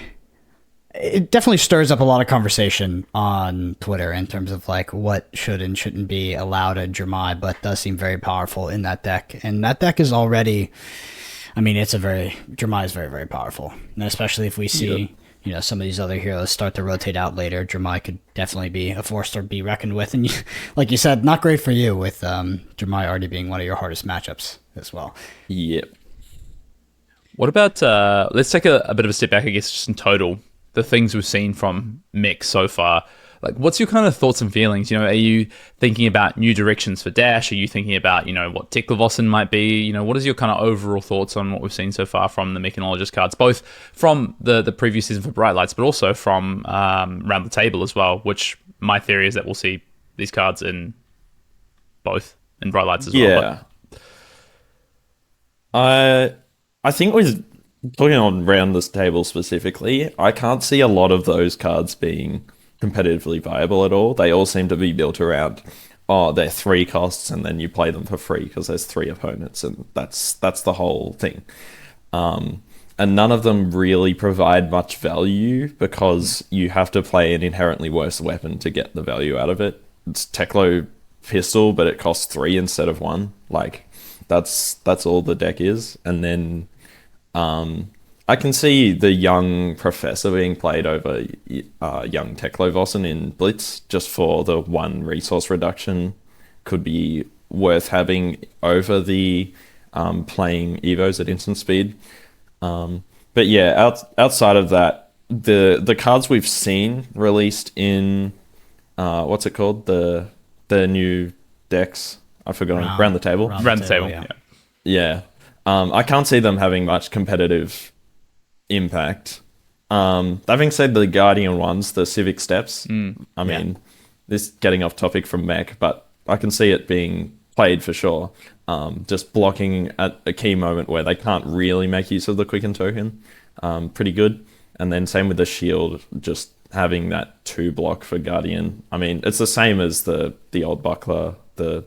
it definitely stirs up a lot of conversation on Twitter in terms of like what should and shouldn't be allowed at Dramai, but does seem very powerful in that deck. And that deck is already, I mean, Dramai is very, very powerful. And especially if we see, some of these other heroes start to rotate out later, Dramai could definitely be a force to be reckoned with. And like you said, not great for you with Dramai already being one of your hardest matchups as well. Yep. What about, let's take a bit of a step back, I guess, just in total. The things we've seen from Mech so far. Like, what's your kind of thoughts and feelings? Are you thinking about new directions for Dash? Are you thinking about, what Teklevossen might be? What is your kind of overall thoughts on what we've seen so far from the Mechanologist cards, both from the previous season for Bright Lights, but also from around the table as well, which my theory is that we'll see these cards in both, in Bright Lights as well. Yeah. I think with talking on around this table specifically, I can't see a lot of those cards being competitively viable at all. They all seem to be built around, they're 3 costs and then you play them for free because there's 3 opponents, and that's the whole thing. And none of them really provide much value because you have to play an inherently worse weapon to get the value out of it. It's Teklo Pistol, but it costs 3 instead of 1. Like, that's all the deck is. And then I can see the young Professor being played over young Teklevossen in Blitz just for the 1 resource reduction. Could be worth having over the playing Evos at instant speed. But yeah, outside of that, the cards we've seen released in what's it called? The new decks. I've forgotten. Round the table. Round the table. Yeah. Yeah. I can't see them having much competitive impact. Having said the Guardian ones, the Civic Steps, I mean, this getting off topic from Mech, but I can see it being played for sure. Just blocking at a key moment where they can't really make use of the Quicken token. Pretty good. And then same with the Shield, just having that 2 block for Guardian. I mean, it's the same as the old Buckler, the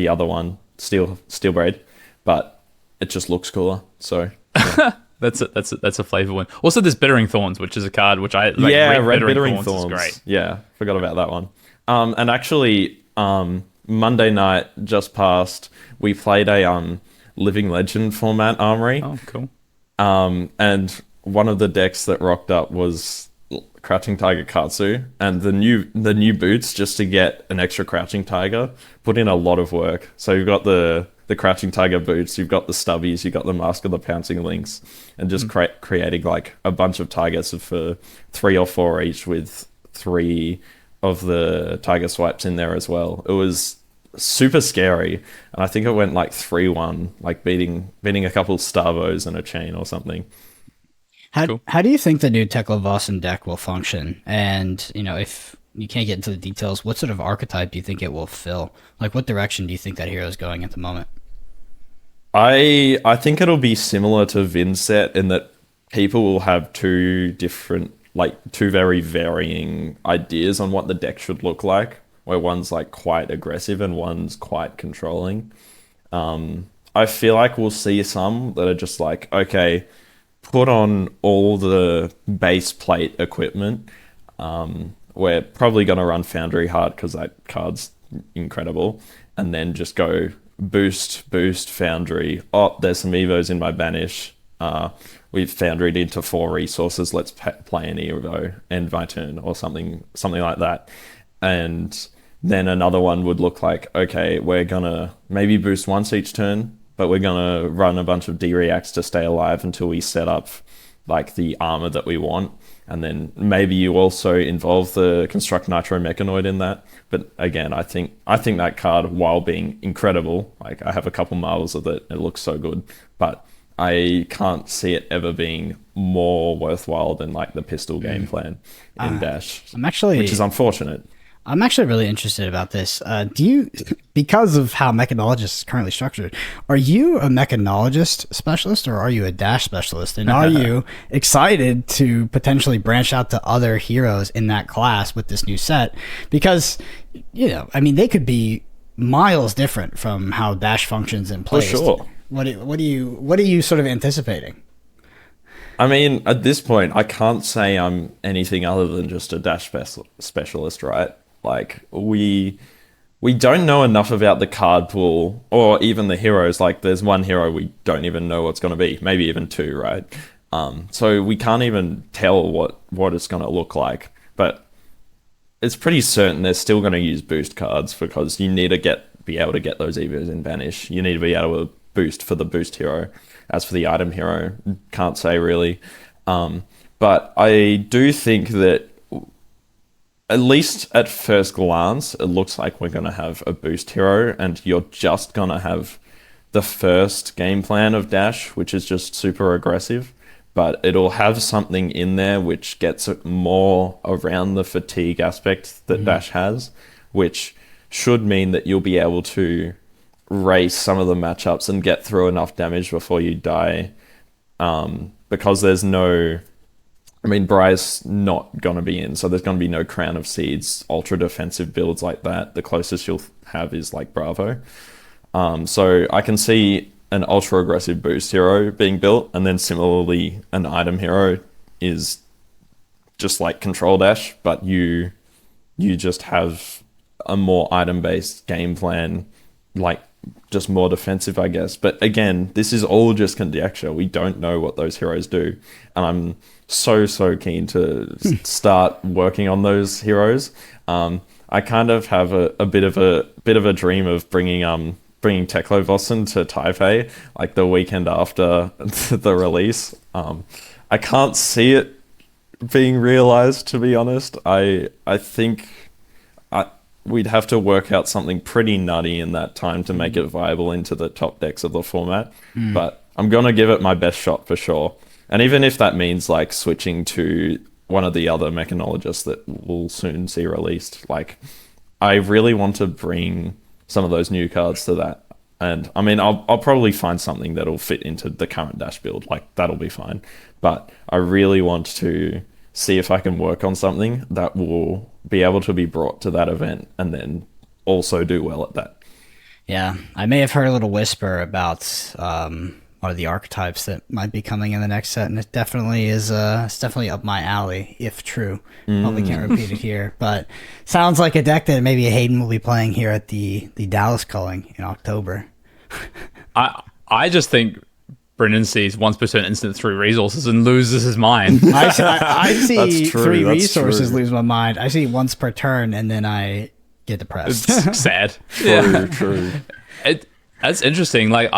other one, Steel Braid, but it just looks cooler. So yeah. That's a flavor one. Also, there's Bittering Thorns, which is a card which I like. Red Bittering Thorns is great. Yeah, forgot about that one. And actually, Monday night just passed, we played a Living Legend format Armory. Oh, cool. And one of the decks that rocked up was Crouching Tiger Katsu, and the new boots just to get an extra Crouching Tiger put in a lot of work. So you've got the Crouching Tiger boots, you've got the stubbies, you've got the Mask of the Pouncing Lynx, and just creating like a bunch of tigers for 3 or 4 each with 3 of the tiger swipes in there as well. It was super scary, and I think it went like 3-1, like beating a couple Starvos and a chain or something. How do you think the new Teklevossen deck will function? And if you can't get into the details, what sort of archetype do you think it will fill? Like, what direction do you think that hero is going at the moment? I think it'll be similar to Vinset in that people will have 2 very varying ideas on what the deck should look like, where one's like quite aggressive and one's quite controlling. I feel like we'll see some that are just like, okay, put on all the base plate equipment. We're probably going to run Foundry Heart because that card's incredible, and then just go boost Foundry. Oh, there's some Evos in my banish. We've Foundried into 4 resources. Let's play an Evo, end my turn, or something like that. and then another one would look like, okay, we're gonna maybe boost once each turn, but we're gonna run a bunch of D-reacts to stay alive until we set up like the armor that we want. And then maybe you also involve the Construct Nitro Mechanoid in that. But again, I think that card, while being incredible, like I have a couple marbles of it, it looks so good, but I can't see it ever being more worthwhile than like the pistol game plan in Dash, which is unfortunate. I'm actually really interested about this. Do you, because of how Mechanologist is currently structured, are you a Mechanologist specialist or are you a Dash specialist? And are you excited to potentially branch out to other heroes in that class with this new set? Because, you know, I mean, they could be miles different from how Dash functions and plays. For sure. What are you sort of anticipating? I mean, at this point, I can't say I'm anything other than just a Dash specialist, right? Like, we don't know enough about the card pool or even the heroes. Like, there's one hero we don't even know what's going to be, maybe even two, right? So we can't even tell what it's going to look like. But it's pretty certain they're still going to use boost cards because you need to be able to get those evos in Banish. You need to be able to boost for the boost hero. As for the item hero, can't say really. But I do think that at least at first glance, it looks like we're going to have a boost hero and you're just going to have the first game plan of Dash, which is just super aggressive, but it'll have something in there which gets it more around the fatigue aspect that Dash has, which should mean that you'll be able to race some of the matchups and get through enough damage before you die, because there's no... I mean, Briar's not going to be in, so there's going to be no Crown of Seeds, ultra defensive builds like that. The closest you'll have is like Bravo. So I can see an ultra aggressive boost hero being built, and then similarly an item hero is just like Control Dash, but you just have a more item-based game plan, like just more defensive, I guess. But again, this is all just conjecture. We don't know what those heroes do, and I'm so keen to start working on those heroes. I kind of have a bit of a dream of bringing Teklo-Vossen to Taipei like the weekend after the release. I can't see it being realized, to be honest. I think we'd have to work out something pretty nutty in that time to make it viable into the top decks of the format. But I'm gonna give it my best shot for sure. And even if that means like switching to one of the other Mechanologists that we'll soon see released, like I really want to bring some of those new cards to that. And I mean, I'll probably find something that'll fit into the current Dash build, like that'll be fine. But I really want to see if I can work on something that will be able to be brought to that event and then also do well at that. Yeah, I may have heard a little whisper about one of the archetypes that might be coming in the next set, and it definitely is. It's definitely up my alley, if true. Probably can't repeat it here, but sounds like a deck that maybe Hayden will be playing here at the Dallas Culling in October. I just think Brendan sees once per turn instant 3 resources and loses his mind. I see That's true, 3 that's resources true. lose my mind. I see once per turn, and then I get depressed. It's sad. True. That's interesting. Like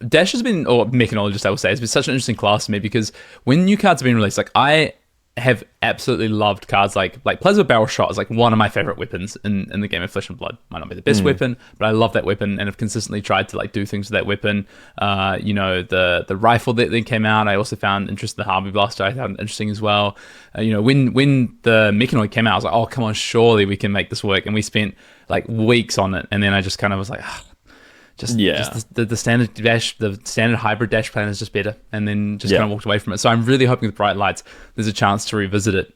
Dash has been, or Mechanologist, I will say, has been such an interesting class to me because when new cards have been released, like I have absolutely loved cards like Plasma Barrel Shot is like one of my favorite weapons in the game of Flesh and Blood. Might not be the best weapon, but I love that weapon and have consistently tried to like do things with that weapon. You know, the rifle that then came out, I also found interesting. The Harvey Blaster I found interesting as well. You know, when the Mechanoid came out, I was like, oh come on, surely we can make this work, and we spent like weeks on it, and then I just kind of was like, Just the standard Dash, the standard hybrid Dash plan is just better, and then just kind of walked away from it. So I'm really hoping with Bright Lights, there's a chance to revisit it.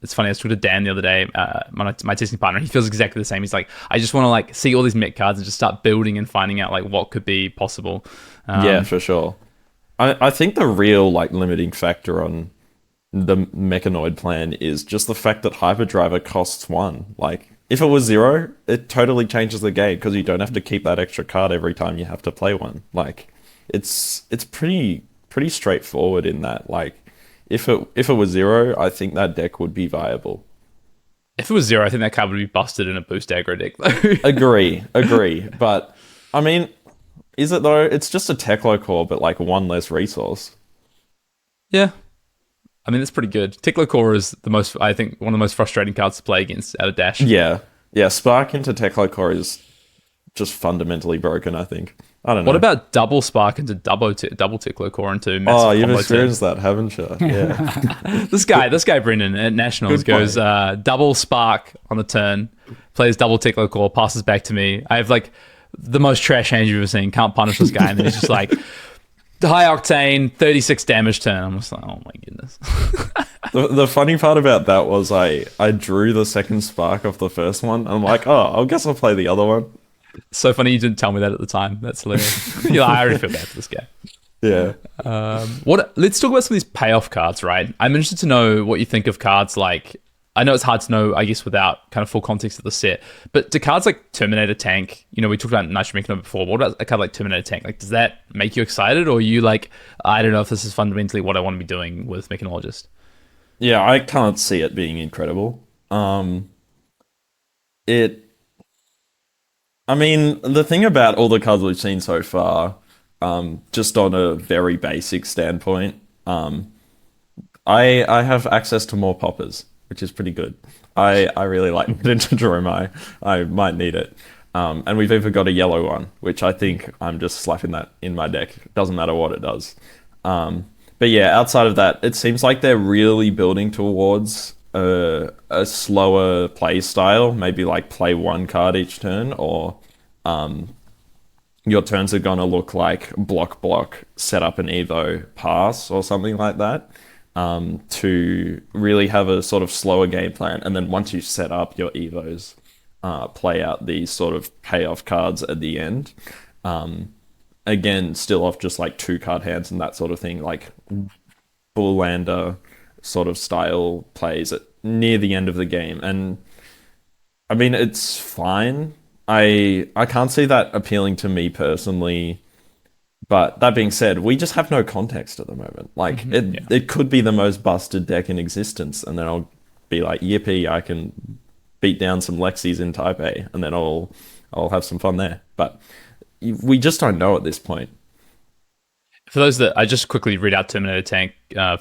It's funny, I was talking to Dan the other day, my testing partner. He feels exactly the same. He's like, I just want to like see all these mech cards and just start building and finding out like what could be possible. Yeah, for sure. I think the real like limiting factor on the Mechanoid plan is just the fact that Hyperdriver costs 1. Like, if it was 0, it totally changes the game because you don't have to keep that extra card every time you have to play one. Like, it's pretty straightforward in that. Like, if it was 0, I think that deck would be viable. If it was 0, I think that card would be busted in a boost aggro deck, though. Agree. But, I mean, is it though? It's just a Teklo core, but like one less resource. Yeah. I mean, that's pretty good. Teklo Core is I think, one of the most frustrating cards to play against out of Dash. Yeah. Spark into Teklo core is just fundamentally broken, I think. I don't know. What about double Spark into double Teklo Core into massive Oh, you've combo experienced that, haven't you? Yeah. This guy Brendan at Nationals Good point. goes double Spark on the turn, plays double Teklo Core, passes back to me. I have like the most trash hand you've ever seen. Can't punish this guy, and then he's just like high octane, 36 damage turn. I'm just like, oh my goodness. The funny part about that was I drew the second Spark off the first one. I'm like, oh, I guess I'll play the other one. So funny you didn't tell me that at the time. That's hilarious. Yeah, I already feel bad for this guy. Yeah. Let's talk about some of these payoff cards, right? I'm interested to know what you think of cards like, I know it's hard to know, I guess, without kind of full context of the set, but do cards like Terminator Tank, we talked about Dash and Mechanologist before, what about a card like Terminator Tank? Like, does that make you excited, or are you like, I don't know if this is fundamentally what I want to be doing with Mechanologist? Yeah, I can't see it being incredible. I mean, the thing about all the cards we've seen so far, just on a very basic standpoint, I have access to more poppers, which is pretty good. I really like Vintage Romai. I might need it. And we've even got a yellow one, which I think I'm just slapping that in my deck. Doesn't matter what it does. But yeah, outside of that, it seems like they're really building towards a slower play style. Maybe like play one card each turn, or your turns are going to look like block, set up an Evo, pass, or something like that. To really have a sort of slower game plan. And then once you set up your Evos, play out these sort of payoff cards at the end. Again, still off just like 2-card hands and that sort of thing, like Bullander sort of style plays at near the end of the game. And I mean, it's fine. I can't see that appealing to me personally. But that being said, we just have no context at the moment. Like, it could be the most busted deck in existence, and then I'll be like, yippee, I can beat down some Lexis in Type A, and then I'll have some fun there. But we just don't know at this point. For those that, I just quickly read out Terminator Tank.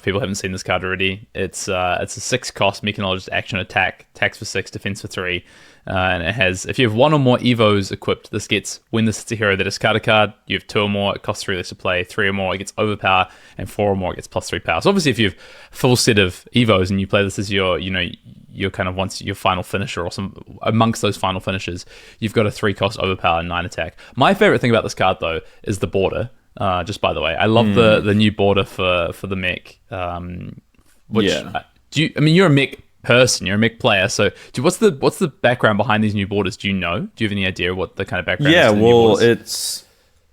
People haven't seen this card already. It's a 6-cost Mechanologist action attack, attacks for 6, defense for 3. And it has, if you have 1 or more Evos equipped, this gets, when this is a hero that discard a card, you have 2 or more, it costs 3 less to play, 3 or more, it gets overpower, and 4 or more, it gets +3 power. So obviously if you have a full set of Evos and you play this as your kind of once your final finisher or some amongst those final finishers, you've got a 3-cost overpower and 9 attack. My favorite thing about this card though is the border. Just by the way, I love the new border for the Mech. You're a Mech person, you're a Mech player. So, what's the background behind these new borders? Do you know? Do you have any idea what the kind of background? Yeah, is to the new well, borders?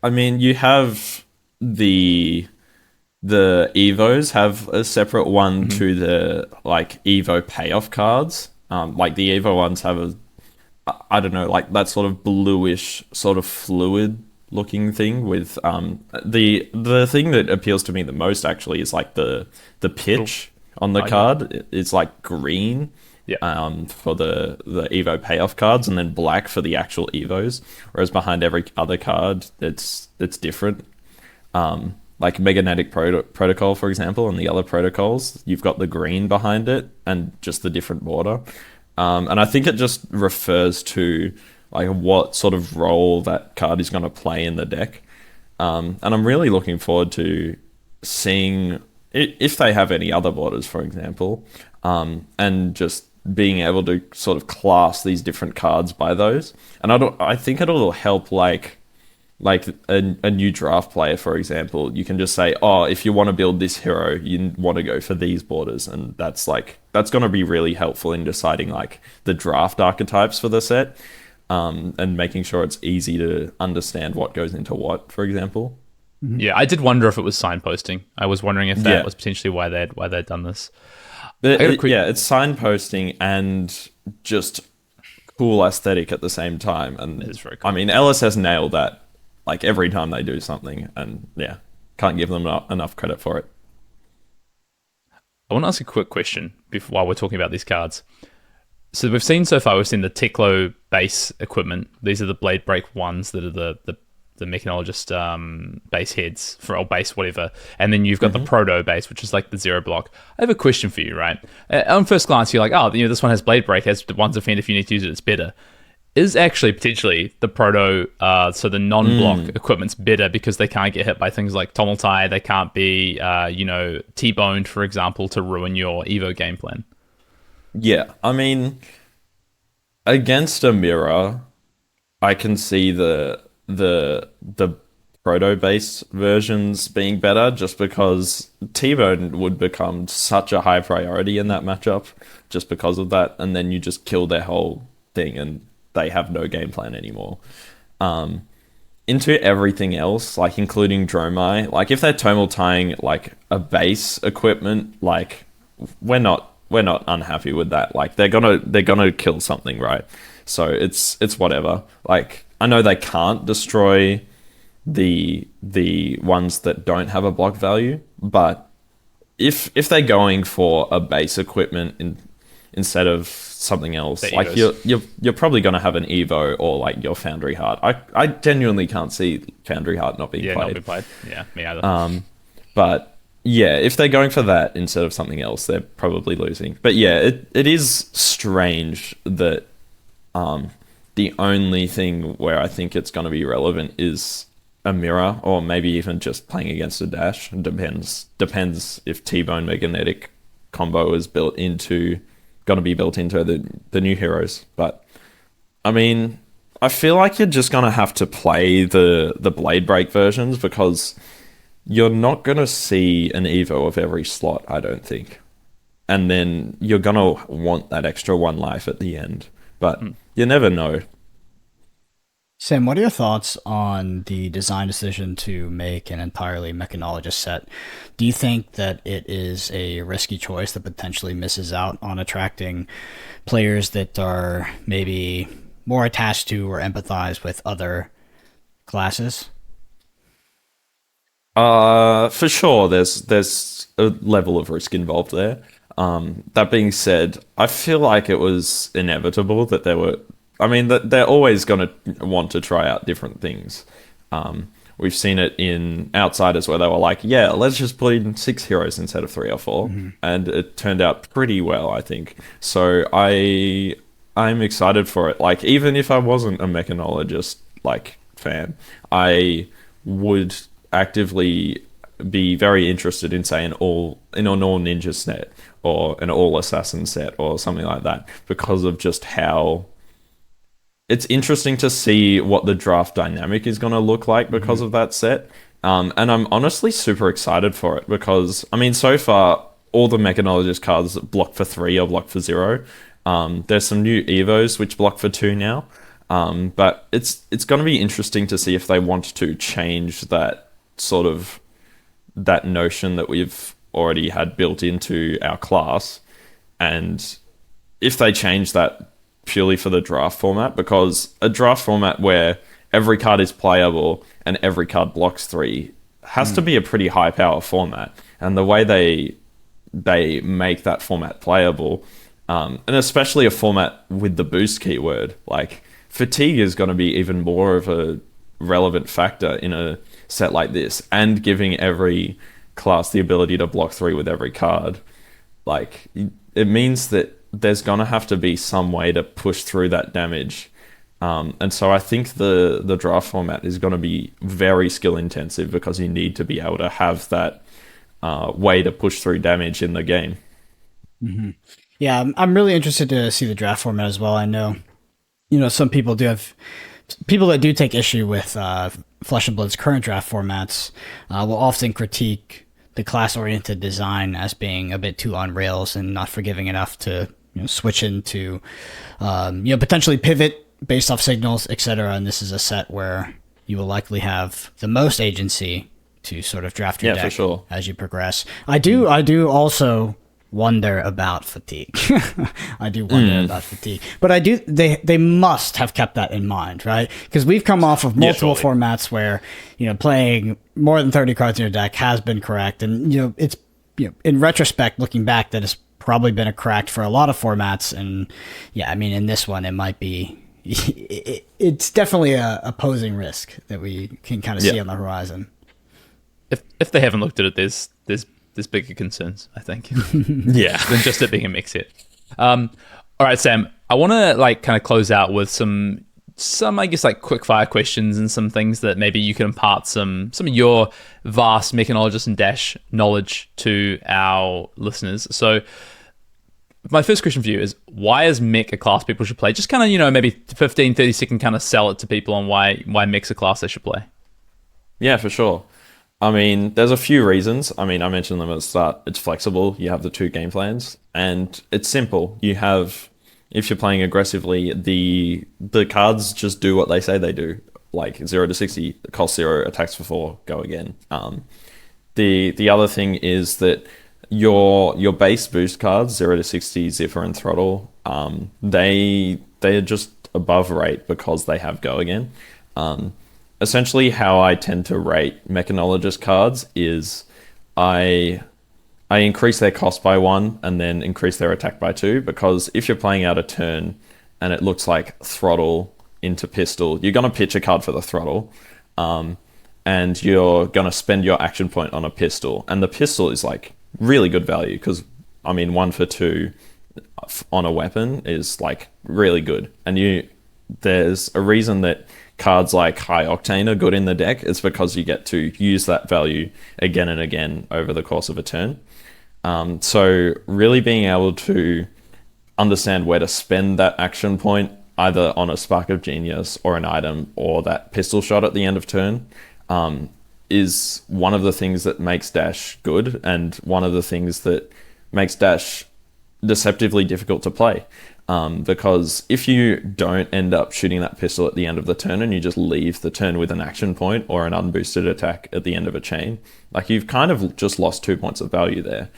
you have the Evos have a separate one to the like Evo payoff cards. Like the Evo ones have I don't know, like that sort of bluish, sort of fluid looking thing with the thing that appeals to me the most actually is like the pitch on the card. It's like green for the Evo payoff cards, and then black for the actual Evos, whereas behind every other card it's different. Like Magnetic Protocol, for example, and the other protocols, you've got the green behind it and just the different border. And I think it just refers to like what sort of role that card is going to play in the deck. And I'm really looking forward to seeing if they have any other borders, for example, and just being able to sort of class these different cards by those. And I think it'll help like a new draft player, for example. You can just say, oh, if you want to build this hero, you want to go for these borders. And that's going to be really helpful in deciding like the draft archetypes for the set. And making sure it's easy to understand what goes into what, for example. Yeah, I did wonder if it was signposting. I was wondering if that was potentially why they'd done this. It's signposting and just cool aesthetic at the same time. And it's very cool. I mean, LSS nailed that like every time they do something, and can't give them enough credit for it. I want to ask a quick question while we're talking about these cards. So we've seen the Teklo base equipment. These are the blade break ones that are the Mechanologist base heads for or base whatever, and then you've got the Proto base, which is like the zero block. I have a question for you, right? On first glance, you're like, oh, this one has blade break, has one's defend. If you need to use it, it's better. Is actually potentially the Proto, so the non-block equipment's better because they can't get hit by things like Tumultai. They can't be, T-boned, for example, to ruin your Evo game plan. Yeah, I mean, against a mirror, I can see the proto base versions being better just because T-Bone would become such a high priority in that matchup just because of that, and then you just kill their whole thing and they have no game plan anymore. Into everything else, like including Dromai, like if they're tonal tying like a base equipment, like we're not unhappy with that. Like they're gonna kill something, right? So it's whatever. Like I know they can't destroy the ones that don't have a block value, but if they're going for a base equipment instead of something else, like you're probably gonna have an Evo or like your Foundry Heart. I genuinely can't see Foundry Heart not being played. Yeah, me either. But yeah, if they're going for that instead of something else, they're probably losing. But yeah, it is strange that the only thing where I think it's going to be relevant is a mirror, or maybe even just playing against a dash. It depends if T-Bone Magnetic combo is going to be built into the new heroes. But I mean, I feel like you're just going to have to play the Blade Break versions because you're not going to see an Evo of every slot, I don't think. And then you're going to want that extra one life at the end. But you never know. Sam, what are your thoughts on the design decision to make an entirely Mechanologist set? Do you think that it is a risky choice that potentially misses out on attracting players that are maybe more attached to or empathize with other classes? For sure, there's a level of risk involved there. That being said, I feel like it was inevitable that that they're always going to want to try out different things. We've seen it in Outsiders where they were like, yeah, let's just put in 6 heroes instead of 3 or 4. And it turned out pretty well, I think. So I'm excited for it. Like, even if I wasn't a Mechanologist like fan, I would actively be very interested in, say, an all ninja set or an all assassin set or something like that, because of just how it's interesting to see what the draft dynamic is going to look like because of that set. And I'm honestly super excited for it because, I mean, so far, all the Mechanologist cards block for 3 or block for 0. There's some new Evos which block for 2 now. But it's going to be interesting to see if they want to change that sort of that notion that we've already had built into our class. And if they change that purely for the draft format, because a draft format where every card is playable and every card blocks 3 has to be a pretty high power format. And the way they make that format playable, and especially a format with the boost keyword, like fatigue is going to be even more of a relevant factor in a set like this, and giving every class the ability to block 3 with every card. Like, it means that there's going to have to be some way to push through that damage. And so I think the draft format is going to be very skill intensive because you need to be able to have that way to push through damage in the game. Yeah, I'm really interested to see the draft format as well. I know, some people that do take issue with Flesh and Blood's current draft formats will often critique the class-oriented design as being a bit too on rails and not forgiving enough to switch into, potentially pivot based off signals, etc. And this is a set where you will likely have the most agency to sort of draft your deck for sure. as you progress. I do also wonder about fatigue. I do wonder about fatigue, but they must have kept that in mind, right? Because we've come off of multiple formats where playing more than 30 cards in your deck has been correct, and it's in retrospect, looking back, that is probably been a cracked for a lot of formats. And yeah, I mean, in this one, it might be. It's definitely a posing risk that we can kind of see on the horizon. If they haven't looked at it, there's bigger concerns, I think. Yeah. Than just it being a mix hit. All right, Sam. I want to like kind of close out with some I guess like quick fire questions and some things that maybe you can impart some of your vast Mechanologist and Dash knowledge to our listeners. So my first question for you is, why is Mech a class people should play? Just kind of, maybe 15, 30 second kind of sell it to people on why Mech's a class they should play. Yeah, for sure. I mean, there's a few reasons. I mean, I mentioned them at the start. It's flexible. You have the 2 game plans, and it's simple. You have, if you're playing aggressively, the cards just do what they say they do. Like 0 to 60, cost 0, attacks for 4, go again. The other thing is that your base boost cards, 0 to 60, Ziffer and Throttle, they're just above rate because they have go again. Essentially, how I tend to rate Mechanologist cards is I increase their cost by 1 and then increase their attack by 2, because if you're playing out a turn and it looks like Throttle into Pistol, you're going to pitch a card for the Throttle, and you're going to spend your action point on a Pistol. And the Pistol is like really good value because, I mean, 1 for 2 on a weapon is like really good. And there's a reason that cards like High Octane are good in the deck. It's because you get to use that value again and again over the course of a turn. So really being able to understand where to spend that action point, either on a Spark of Genius or an item or that pistol shot at the end of turn, is one of the things that makes Dash good, and one of the things that makes Dash deceptively difficult to play. Because if you don't end up shooting that pistol at the end of the turn and you just leave the turn with an action point or an unboosted attack at the end of a chain, like you've kind of just lost 2 points of value there.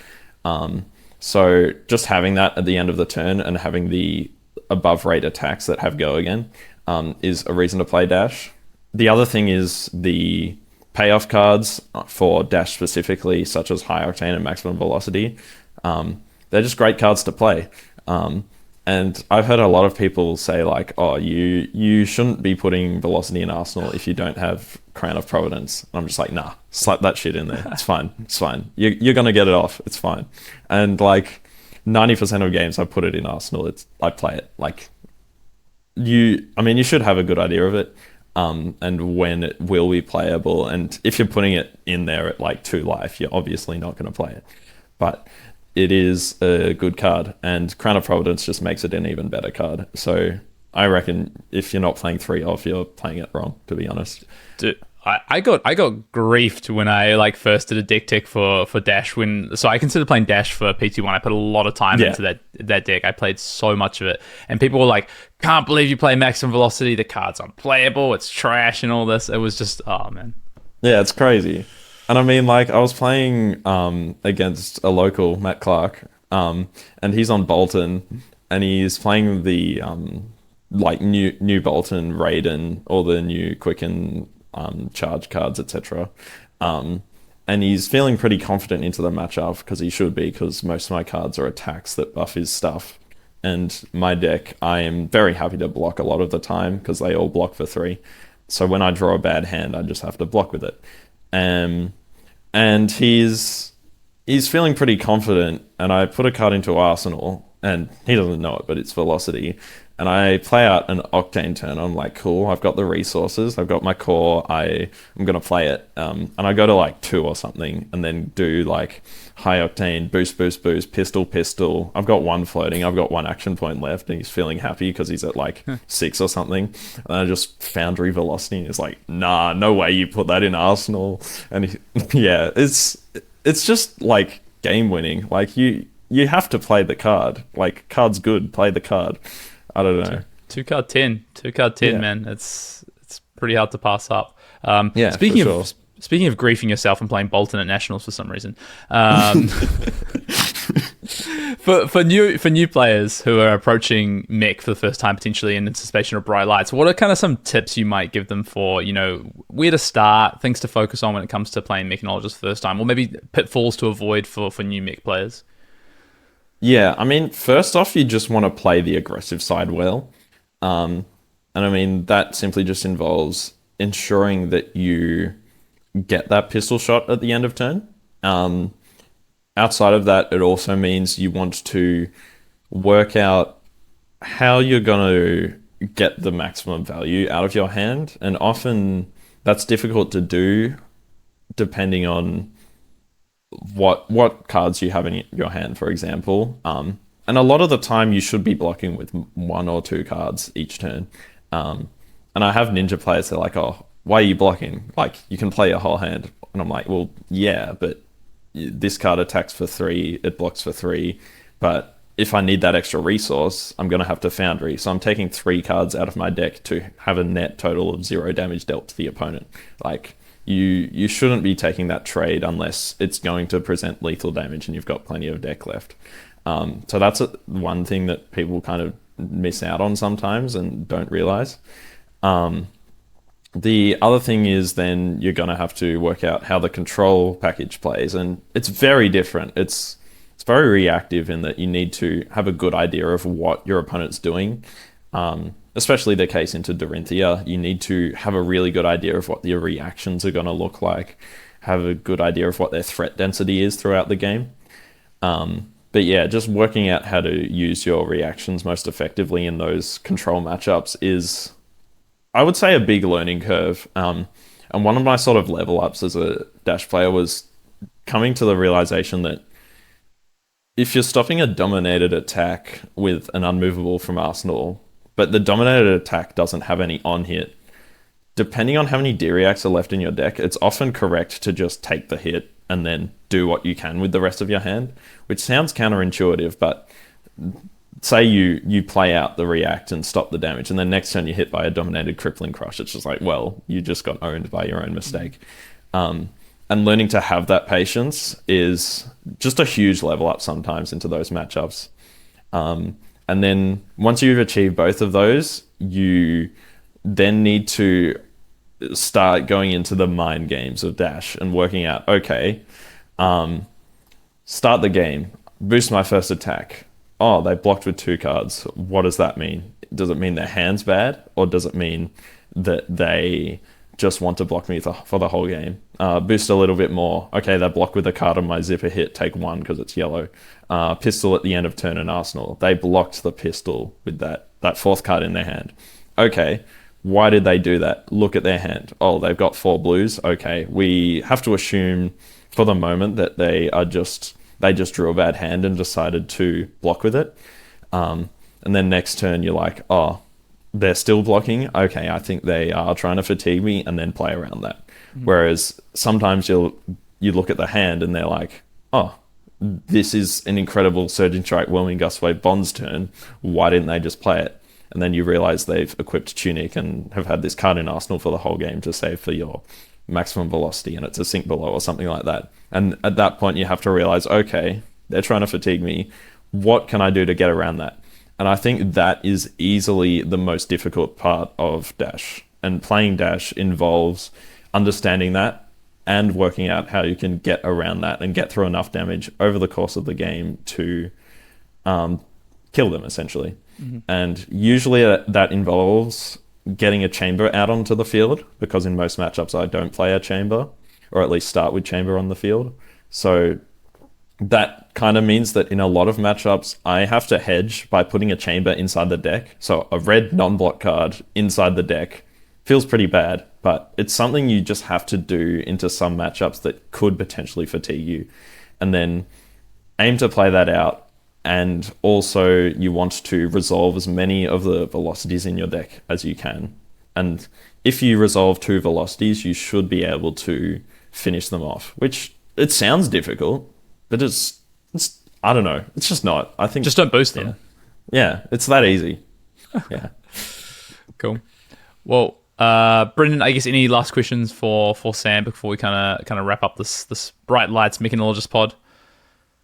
So just having that at the end of the turn and having the above rate attacks that have go again is a reason to play Dash. The other thing is the payoff cards for Dash specifically, such as High Octane and Maximum Velocity. They're just great cards to play. And I've heard a lot of people say like, oh, you shouldn't be putting Velocity in Arsenal if you don't have Crown of Providence. And I'm just like, nah, slap that shit in there. It's fine. It's fine. You're going to get it off. It's fine. And like 90% of games I put it in Arsenal, I play it. Like you should have a good idea of it. And when it will be playable. And if you're putting it in there at like 2 life, you're obviously not going to play it. But it is a good card, and Crown of Providence just makes it an even better card. So I reckon if you're not playing 3 off, you're playing it wrong, to be honest. Dude, I got griefed when I like first did a deck tech for Dash. So I considered playing Dash for PT1. I put a lot of time into that deck. I played so much of it, and people were like, "Can't believe you play Maximum Velocity. The card's unplayable. It's trash," and all this. It was just, oh man. Yeah, it's crazy. And I mean, like, I was playing against a local, Matt Clark, and he's on Bolton, and he's playing the like new Bolton, Raiden, all the new Quicken charge cards, etc. And he's feeling pretty confident into the matchup, because he should be, because most of my cards are attacks that buff his stuff. And my deck, I am very happy to block a lot of the time, because they all block for 3. So when I draw a bad hand, I just have to block with it. And he's feeling pretty confident, and I put a card into Arsenal, and he doesn't know it, but it's Velocity. And I play out an Octane turn. I'm like, cool, I've got the resources, I've got my core, I'm going to play it. And I go to like 2 or something, and then do like High Octane, boost, pistol. I've got 1 floating, I've got 1 action point left, and he's feeling happy because he's at like 6 or something. And I just Foundry Velocity, and he's like, nah, no way you put that in Arsenal. And yeah, it's just like game winning. Like you have to play the card. Like, card's good, play the card. I don't know. 2 card 10, man. It's pretty hard to pass up. Speaking of griefing yourself and playing Bolton at Nationals for some reason, for new players who are approaching Mech for the first time, potentially in anticipation of Bright Lights, what are kind of some tips you might give them for, where to start, things to focus on when it comes to playing Mechanologist for the first time, or maybe pitfalls to avoid for new Mech players? Yeah, I mean, first off, you just want to play the aggressive side well. And I mean, that simply just involves ensuring that you get that pistol shot at the end of turn. Um, Outside of that, it also means you want to work out how you're going to get the maximum value out of your hand. And often that's difficult to do depending on what cards you have in your hand, for example. And a lot of the time you should be blocking with one or two cards each turn. And I have ninja players that are like, oh, why are you blocking? Like, you can play your whole hand. And I'm like, well, yeah, but this card attacks for 3, it blocks for 3. But if I need that extra resource, I'm going to have to Foundry. So I'm taking 3 cards out of my deck to have a net total of 0 damage dealt to the opponent. Like, you shouldn't be taking that trade unless it's going to present lethal damage and you've got plenty of deck left. So that's one thing that people kind of miss out on sometimes and don't realize. The other thing is then you're going to have to work out how the control package plays, and it's very different. It's very reactive in that you need to have a good idea of what your opponent's doing. Especially the case into Dorinthia, you need to have a really good idea of what your reactions are going to look like, have a good idea of what their threat density is throughout the game. But yeah, just working out how to use your reactions most effectively in those control matchups is, I would say, a big learning curve. And one of my sort of level ups as a Dash player was coming to the realization that if you're stopping a dominated attack with an unmovable from Arsenal, but the dominated attack doesn't have any on-hit, depending on how many D-reacts are left in your deck, it's often correct to just take the hit and then do what you can with the rest of your hand, which sounds counterintuitive, but say you play out the react and stop the damage, and then next turn you're hit by a dominated crippling crush. It's just like, well, you just got owned by your own mistake. And learning to have that patience is just a huge level up sometimes into those matchups. And then once you've achieved both of those, you then need to start going into the mind games of Dash and working out, okay, start the game, boost my first attack. Oh, they blocked with 2 cards. What does that mean? Does it mean their hand's bad? Or does it mean that they just want to block me for the whole game? Boost a little bit more. Okay, they block with a card on my zipper hit, take 1 because it's yellow. Pistol at the end of turn in Arsenal. They blocked the pistol with that 4th card in their hand. Okay, why did they do that? Look at their hand. Oh, they've got 4 blues. Okay, we have to assume for the moment that they just drew a bad hand and decided to block with it. And then next turn you're like, oh, they're still blocking. Okay, I think they are trying to fatigue me, and then play around that. Whereas sometimes you look at the hand and they're like, oh, this is an incredible Surging Strike, Whelming Gustwave Bonds turn. Why didn't they just play it? And then you realize they've equipped Tunic and have had this card in Arsenal for the whole game to save for your maximum velocity, and it's a sink below or something like that. And at that point you have to realize, okay, they're trying to fatigue me. What can I do to get around that? And I think that is easily the most difficult part of Dash. And playing Dash involves understanding that and working out how you can get around that and get through enough damage over the course of the game to kill them, essentially. And usually that involves getting a chamber out onto the field, because in most matchups I don't play a chamber, or at least start with chamber on the field. So that kind of means that in a lot of matchups I have to hedge by putting a chamber inside the deck. So a red non-block card inside the deck feels pretty bad, but it's something you just have to do into some matchups that could potentially fatigue you. And then aim to play that out. And also you want to resolve as many of the velocities in your deck as you can. And if you resolve 2 velocities, you should be able to finish them off, which it sounds difficult, but it's I don't know. It's just not. I think just don't boost them. Yeah, it's that easy. Yeah. Cool. Well, Brendan, I guess any last questions for Sam before we kind of wrap up this Bright Lights Mechanologist pod?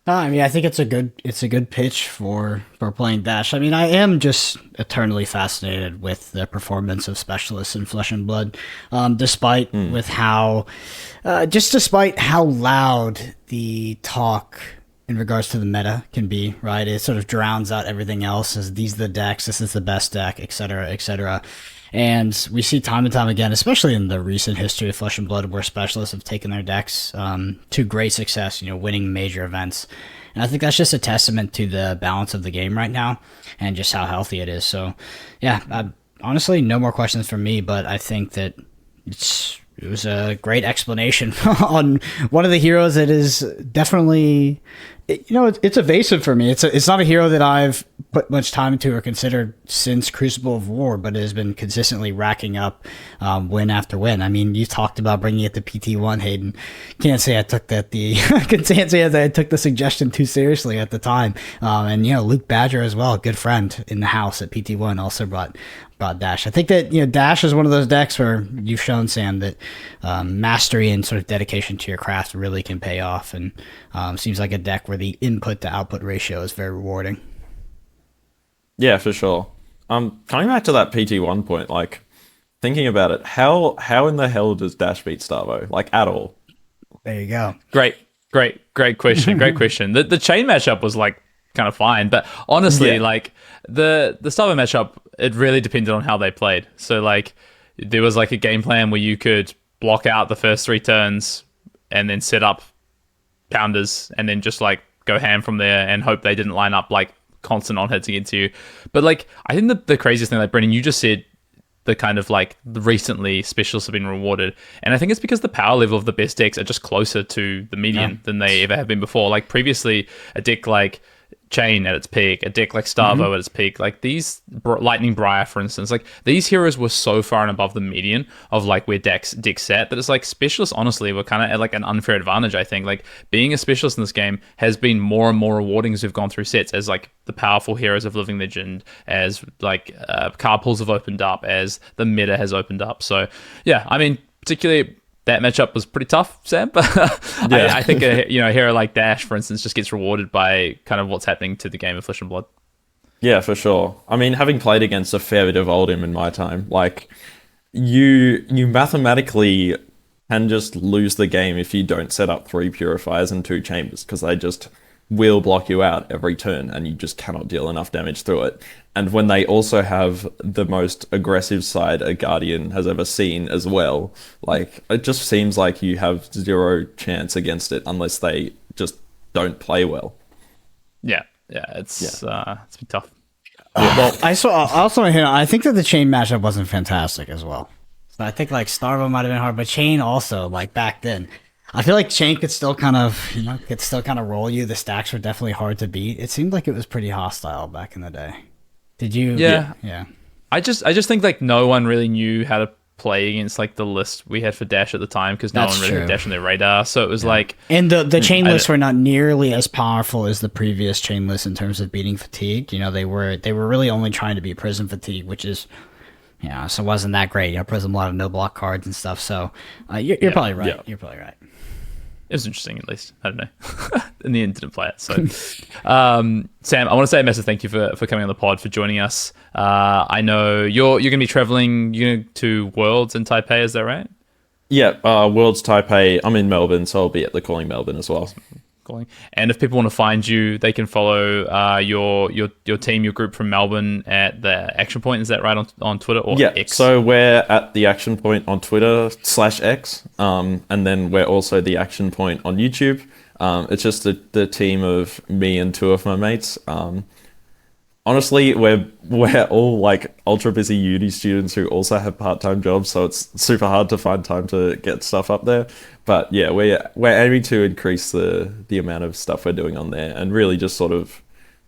I mean, I think it's a good pitch for playing Dash. I mean, I am just eternally fascinated with the performance of specialists in Flesh and Blood, despite how loud the talk in regards to the meta can be, right? It sort of drowns out everything else as these are the decks, this is the best deck, etc., etc. And we see time and time again, especially in the recent history of Flesh and Blood, where specialists have taken their decks to great success, winning major events. And I think that's just a testament to the balance of the game right now and just how healthy it is. So, yeah, honestly, no more questions from me, but I think that it was a great explanation on one of the heroes that is definitely, it's evasive for me. It's not a hero that I've put much time into or considered since Crucible of War, but it has been consistently racking up win after win. I mean, you talked about bringing it to PT1, Hayden. Can't say I took can't say I took the suggestion too seriously at the time. And Luke Badger as well, a good friend in the house at PT1, also brought Dash. I think that Dash is one of those decks where you've shown, Sam, that mastery and sort of dedication to your craft really can pay off, and seems like a deck where the input to output ratio is very rewarding. Yeah, for sure. Coming back to that PT1 point, like thinking about it, how in the hell does Dash beat Starvo? Like at all? There you go. Great question. Great question. The chain matchup was like kind of fine, but honestly, like the Starvo matchup, it really depended on how they played. So like there was like a game plan where you could block out the first 3 turns and then set up pounders and then just like go ham from there and hope they didn't line up like constant on hits against you. But like I think the craziest thing, like Brendan, you just said, the kind of like recently specialists have been rewarded, and I think it's because the power level of the best decks are just closer to the median than they ever have been before. Like previously, a deck like Chain at its peak, a deck like Starvo at its peak, like these Lightning Briar, for instance, like these heroes were so far and above the median of like where decks sat that it's like specialists honestly were kind of at like an unfair advantage. I think like being a specialist in this game has been more and more rewarding as we've gone through sets, as like the powerful heroes of Living Legend, as like card pools have opened up, as the meta has opened up. So yeah, I mean, particularly that matchup was pretty tough, Sam, but I think a hero like Dash, for instance, just gets rewarded by kind of what's happening to the game of Flesh and Blood. Yeah, for sure. I mean, having played against a fair bit of Oldhim in my time, like you mathematically can just lose the game if you don't set up 3 purifiers and 2 chambers, because they just will block you out every turn and you just cannot deal enough damage through it. And when they also have the most aggressive side a Guardian has ever seen as well, like it just seems like you have 0 chance against it unless they just don't play well. It's been tough. Well, I think that the Chain matchup wasn't fantastic as well. So I think like Starvo might have been hard, but Chain also, like back then, I feel like Chain could still kind of roll you. The stacks were definitely hard to beat. It seemed like it was pretty hostile back in the day. Did you? Yeah. I just think like no one really knew how to play against like the list we had for Dash at the time, because no one really had Dash on their radar. So it was like, and the chain lists were not nearly as powerful as the previous chain lists in terms of beating fatigue. They were really only trying to beat Prism fatigue, which is. Yeah, so it wasn't that great. Prism, a lot of no block cards and stuff. So you're probably right. Yeah. You're probably right. It was interesting, at least. I don't know. In the end, didn't play it. So, Sam, I want to say a massive thank you for coming on the pod, for joining us. I know you're going to be traveling to Worlds in Taipei. Is that right? Yeah, Worlds Taipei. I'm in Melbourne, so I'll be at the Calling Melbourne as well. And if people want to find you, they can follow your team, your group from Melbourne at the Action Point. Is that right, on Twitter or X? So we're at the Action Point on Twitter /X, and then we're also the Action Point on YouTube. It's just the team of me and 2 of my mates. Honestly, we're all like ultra busy uni students who also have part-time jobs, so it's super hard to find time to get stuff up there. But yeah, we're aiming to increase the amount of stuff we're doing on there, and really just sort of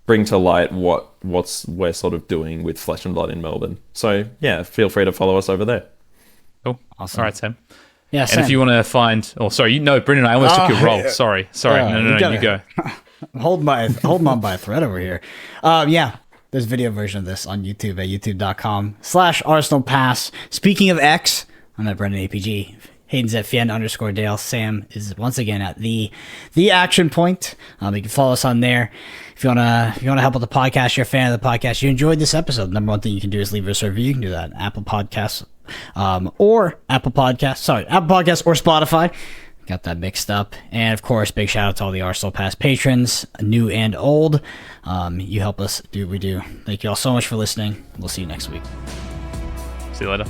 bring to light what we're sort of doing with Flesh and Blood in Melbourne. So yeah, feel free to follow us over there. Cool. Awesome. All right, Sam. Yeah, and if you want to find, Brendan, I almost took your role. Sorry. No, you go. Hold on by a thread over here. Yeah. There's a video version of this on YouTube at youtube.com/ArsenalPass. Speaking of X, I'm at Brendan APG. Hayden's at Fien_Dale. Sam is once again at the Action Point. You can follow us on there. If you wanna help with the podcast, you're a fan of the podcast, you enjoyed this episode, the number one thing you can do is leave us a review. You can do that on Apple Podcasts or Spotify. Got that mixed up. And of course, big shout out to all the Arsenal Pass patrons, new and old. You help us do what we do. Thank you all so much for listening. We'll see you next week. See you later.